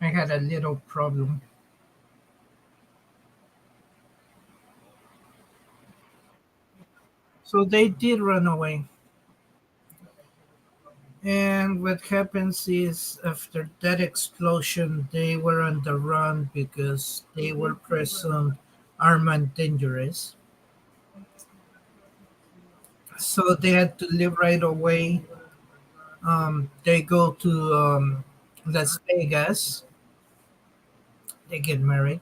I had a little problem. So they did run away. And what happens is, after that explosion, they were on the run because they were presumed armed and dangerous. So they had to leave right away. They go to Las Vegas. They get married.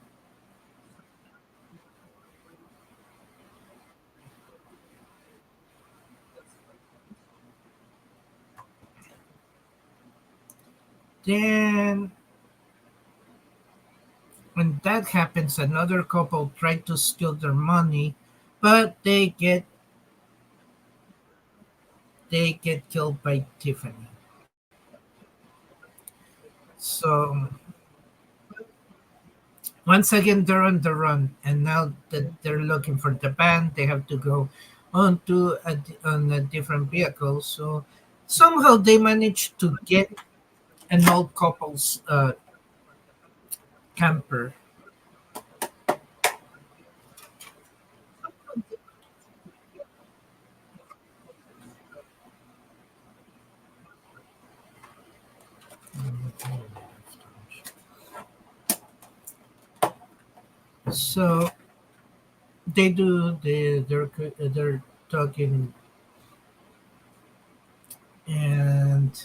Then, when that happens, another couple try to steal their money, but they get killed by Tiffany. So once again, they're on the run, and now that they're looking for the band, they have to go on a different vehicle. So somehow they manage to get an old couple's camper. So they're talking, and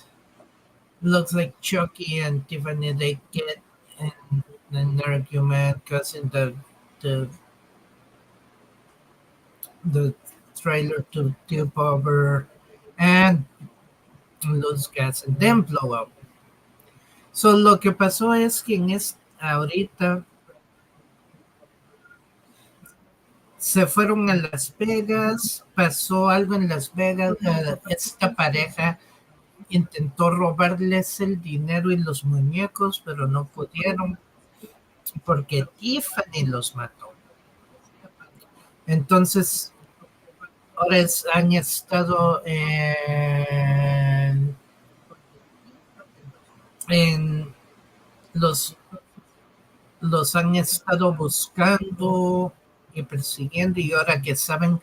looks like Chucky and Tiffany, they get in an argument causing the the trailer to tip over and lose gas and then blow up. So lo que pasó es que ahorita se fueron a Las Vegas, pasó algo en Las Vegas, esta pareja intentó robarles el dinero y los muñecos, pero no pudieron porque Tiffany los mató. Entonces, ahora han estado en los, los han estado buscando y persiguiendo, y ahora que saben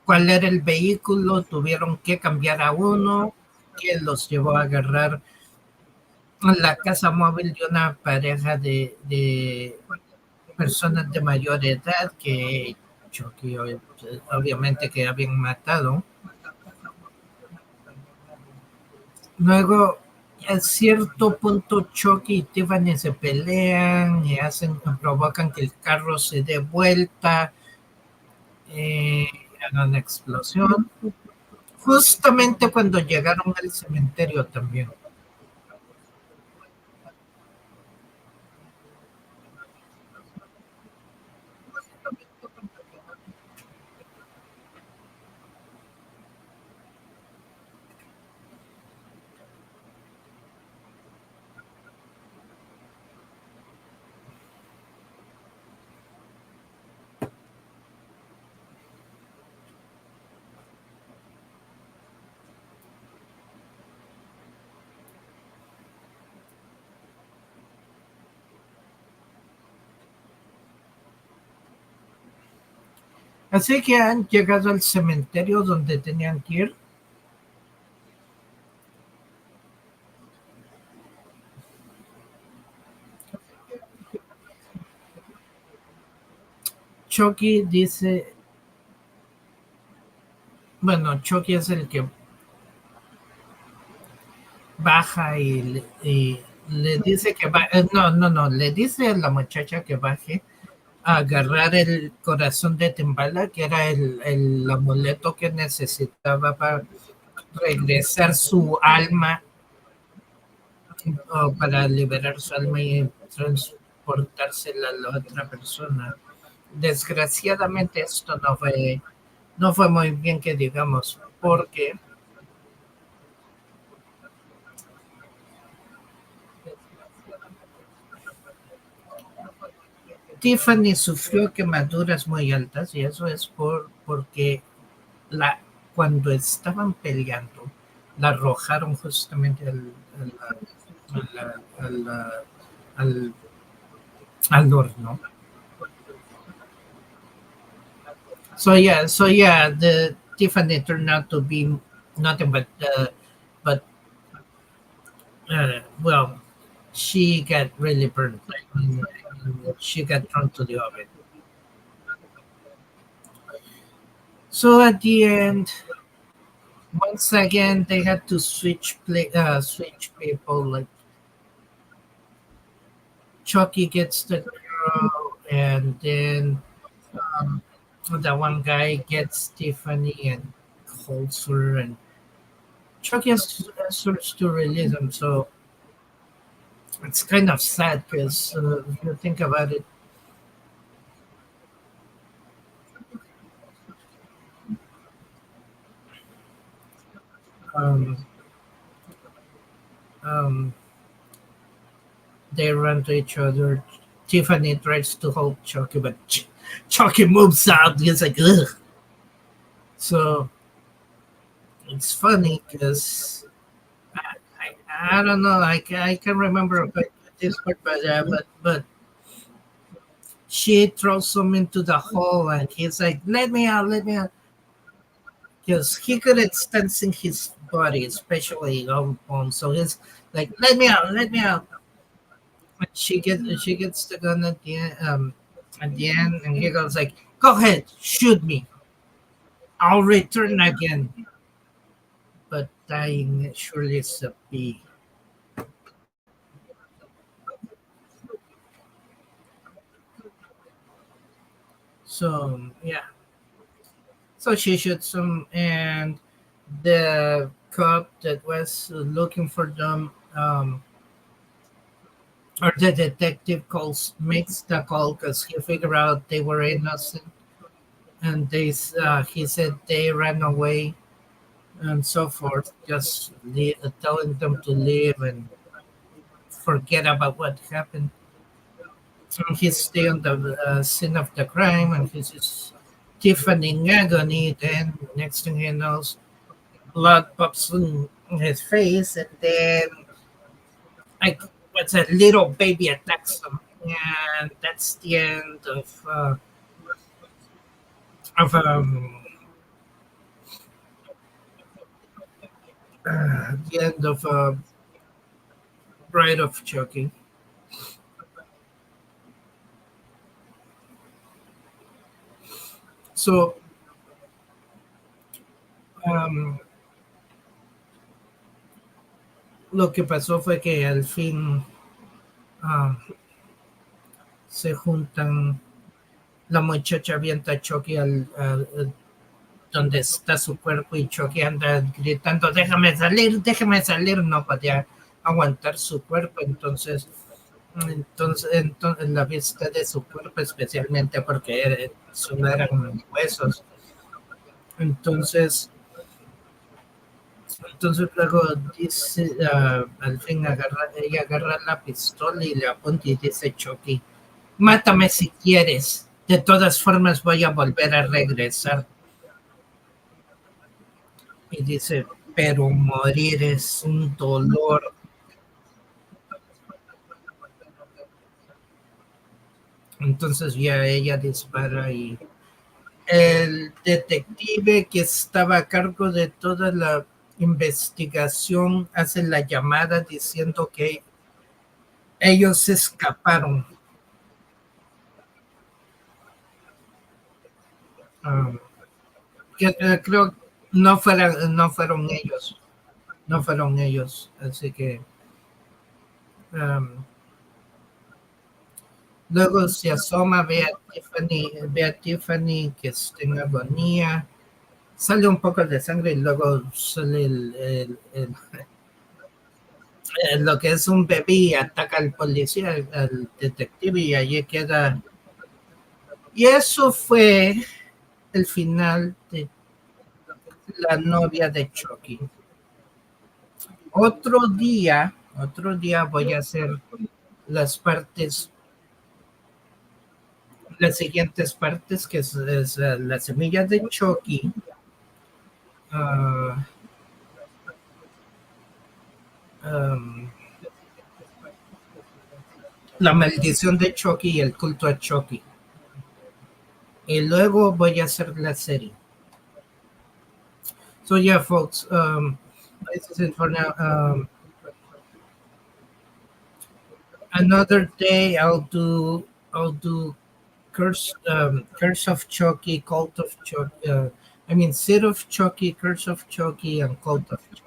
cuál era el vehículo, tuvieron que cambiar a uno que los llevó a agarrar la casa móvil de una pareja de personas de mayor edad que Chucky obviamente que habían matado. Luego, a cierto punto, Chucky y Tiffany se pelean y provocan que el carro se dé vuelta, eh, haga una explosión. Justamente cuando llegaron al cementerio también. Así que han llegado al cementerio donde tenían que ir. Chucky dice, bueno, Chucky es el que baja y le dice que va, no, le dice a la muchacha que baje a agarrar el corazón de Timbala, que era el amuleto que necesitaba para regresar su alma, o para liberar su alma y transportársela a la otra persona. Desgraciadamente esto no fue muy bien que digamos, porque Tiffany sufrió quemaduras muy altas, y eso es porque la, cuando estaban peleando, la arrojaron justamente al, al, al, al horno. So yeah, the Tiffany turned out to be nothing but she got really burnt. She got thrown to the oven. So at the end, once again, they had to switch people. Like Chucky gets the girl, and then um, the one guy gets Tiffany and holds her, and Chucky starts to release him. So it's kind of sad because if you think about it, um, um, they run to each other. Tiffany tries to hold Chucky, but Chucky moves out. He's like, ugh. So it's funny because I don't know. I can remember about this part, but she throws him into the hole, and he's like, let me out," because he couldn't stand seeing his body, especially on. So he's like, let me out." But she gets the gun at the end, and he goes like, "Go ahead, shoot me. I'll return again." But dying surely is a bee. So yeah, so she shoots him, and the cop that was looking for them, or the detective makes the call because he figured out they were innocent, and he said they ran away and so forth, just telling them to leave and forget about what happened. And he stay on the scene of the crime, and he's just Tiffany in agony. Then next thing he knows, blood pops on his face, and then like what's a little baby attacks him, and that's the end of the end of Bride of Chucky. So um, lo que pasó fue que al fin um, se juntan. La muchacha avienta a Chucky donde está su cuerpo, y Chucky anda gritando, déjame salir, no podía aguantar su cuerpo, entonces la vista de su cuerpo, especialmente porque solo eran huesos, entonces, entonces luego dice, al fin ella agarra la pistola y le apunta y dice Chucky, mátame si quieres, de todas formas voy a volver a regresar. Y dice, pero morir es un dolor. Entonces ya ella dispara, y el detective que estaba a cargo de toda la investigación hace la llamada diciendo que ellos escaparon. Um, creo no fueron ellos, no fueron ellos. Así que um, luego se asoma, ve a Tiffany que está en agonía, sale un poco de sangre, y luego sale lo que es un bebé, y ataca al policía, al detective, y allí queda. Y eso fue el final de la novia de Chucky. Otro día voy a hacer las partes, las siguientes partes, que es la semilla de Chucky, uh, um, La maldición de Chucky y el culto a Chucky. Y luego voy a hacer la serie. So yeah, folks, this is it for now. Another day, I'll do Curse of Chucky, Cult of Chucky. I mean, Seed of Chucky, Curse of Chucky, and Cult of Chucky.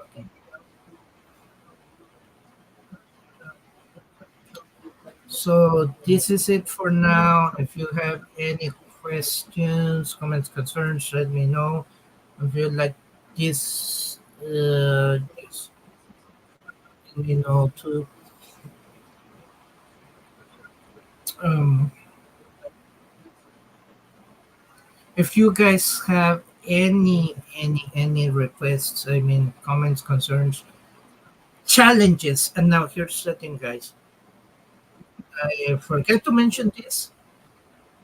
So this is it for now. If you have any questions, comments, concerns, let me know. If you like this, just let me know too. Um, if you guys have any requests, I mean comments, concerns, challenges, and now here's the thing, guys. I forget to mention this,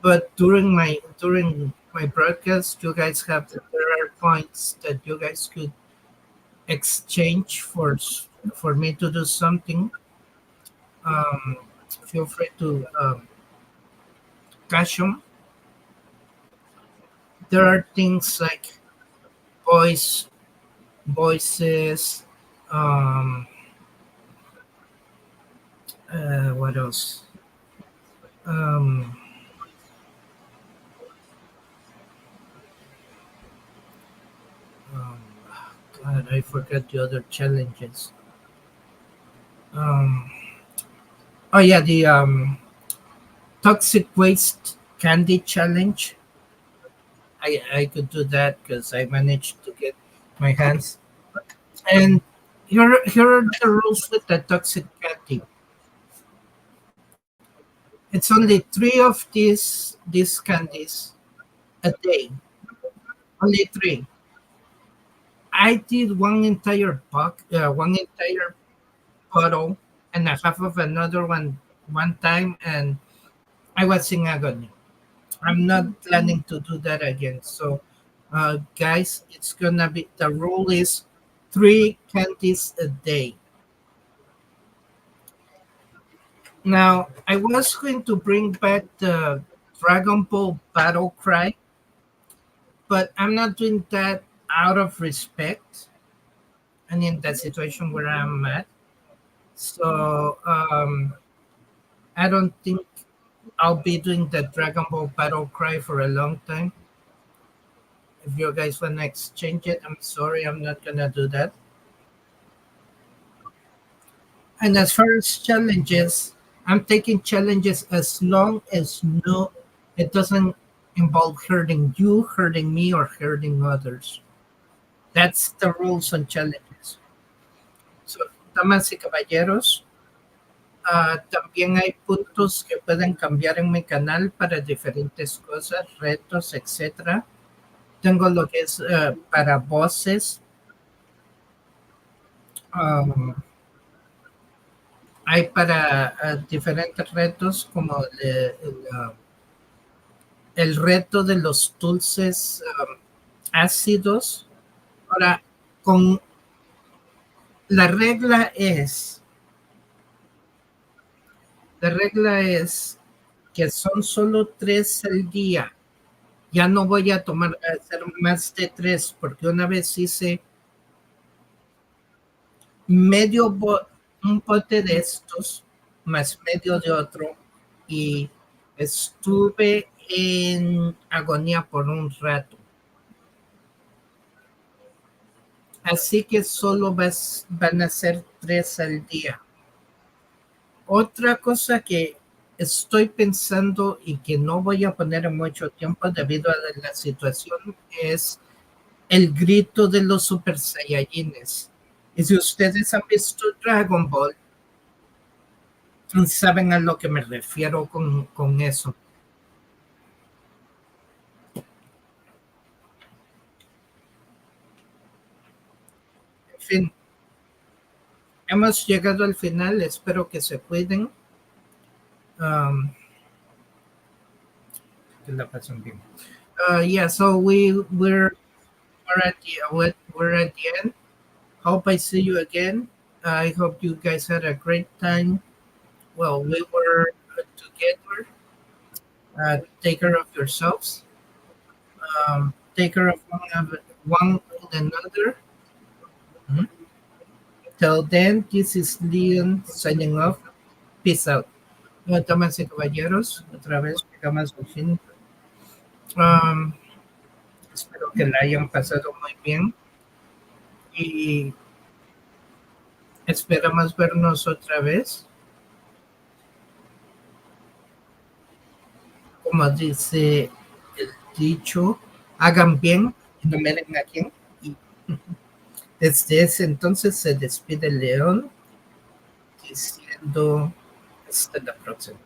but during my broadcast, you guys have there are points that you guys could exchange for me to do something. Um, feel free to cash them. There are things like voice voices. Um, what else? Um, um, God, I forgot the other challenges. Um, oh yeah, the toxic waste candy challenge. I could do that because I managed to get my hands. And here are the rules with the toxic candy. It's only three of these candies a day. Only three. I did one entire bottle, and a half of another one time, and I was in agony. I'm not planning to do that again. So, guys, it's gonna be the rule is three candies a day. Now, I was going to bring back the Dragon Ball Battle Cry, but I'm not doing that out of respect and in the situation where I'm at. So, I don't think I'll be doing the Dragon Ball Battle Cry for a long time. If you guys want to exchange it, I'm sorry, I'm not gonna do that. And as far as challenges, I'm taking challenges as long as no, it doesn't involve hurting you, hurting me, or hurting others. That's the rules on challenges. So, damas y caballeros, también hay puntos que pueden cambiar en mi canal para diferentes cosas, retos, etcétera. Tengo lo que es para voces. um, Hay para diferentes retos como el reto de los dulces ácidos. Ahora, con la regla es, la regla es que son solo tres al día. Ya no voy a tomar hacer más de tres porque una vez hice medio un bote de estos más medio de otro y estuve en agonía por un rato. Así que solo van a ser tres al día. Otra cosa que estoy pensando y que no voy a poner en mucho tiempo debido a la situación es el grito de los Super Saiyajines. Y si ustedes han visto Dragon Ball, saben a lo que me refiero con eso. En fin, hemos llegado al final. Espero que se cuiden. Um, que la pasen bien. Yeah, so we're at the end. Hope I see you again. I hope you guys had a great time while we were together. Take care of yourselves. Take care of one another. Mhm. Till then, this is Leon signing off. Peace out. Damas y caballeros, otra vez llegamos al fin. Um, Espero que la hayan pasado muy bien y esperamos vernos otra vez. Como dice el dicho, hagan bien y no me den a quien. Y desde ese entonces se despide León diciendo hasta la próxima.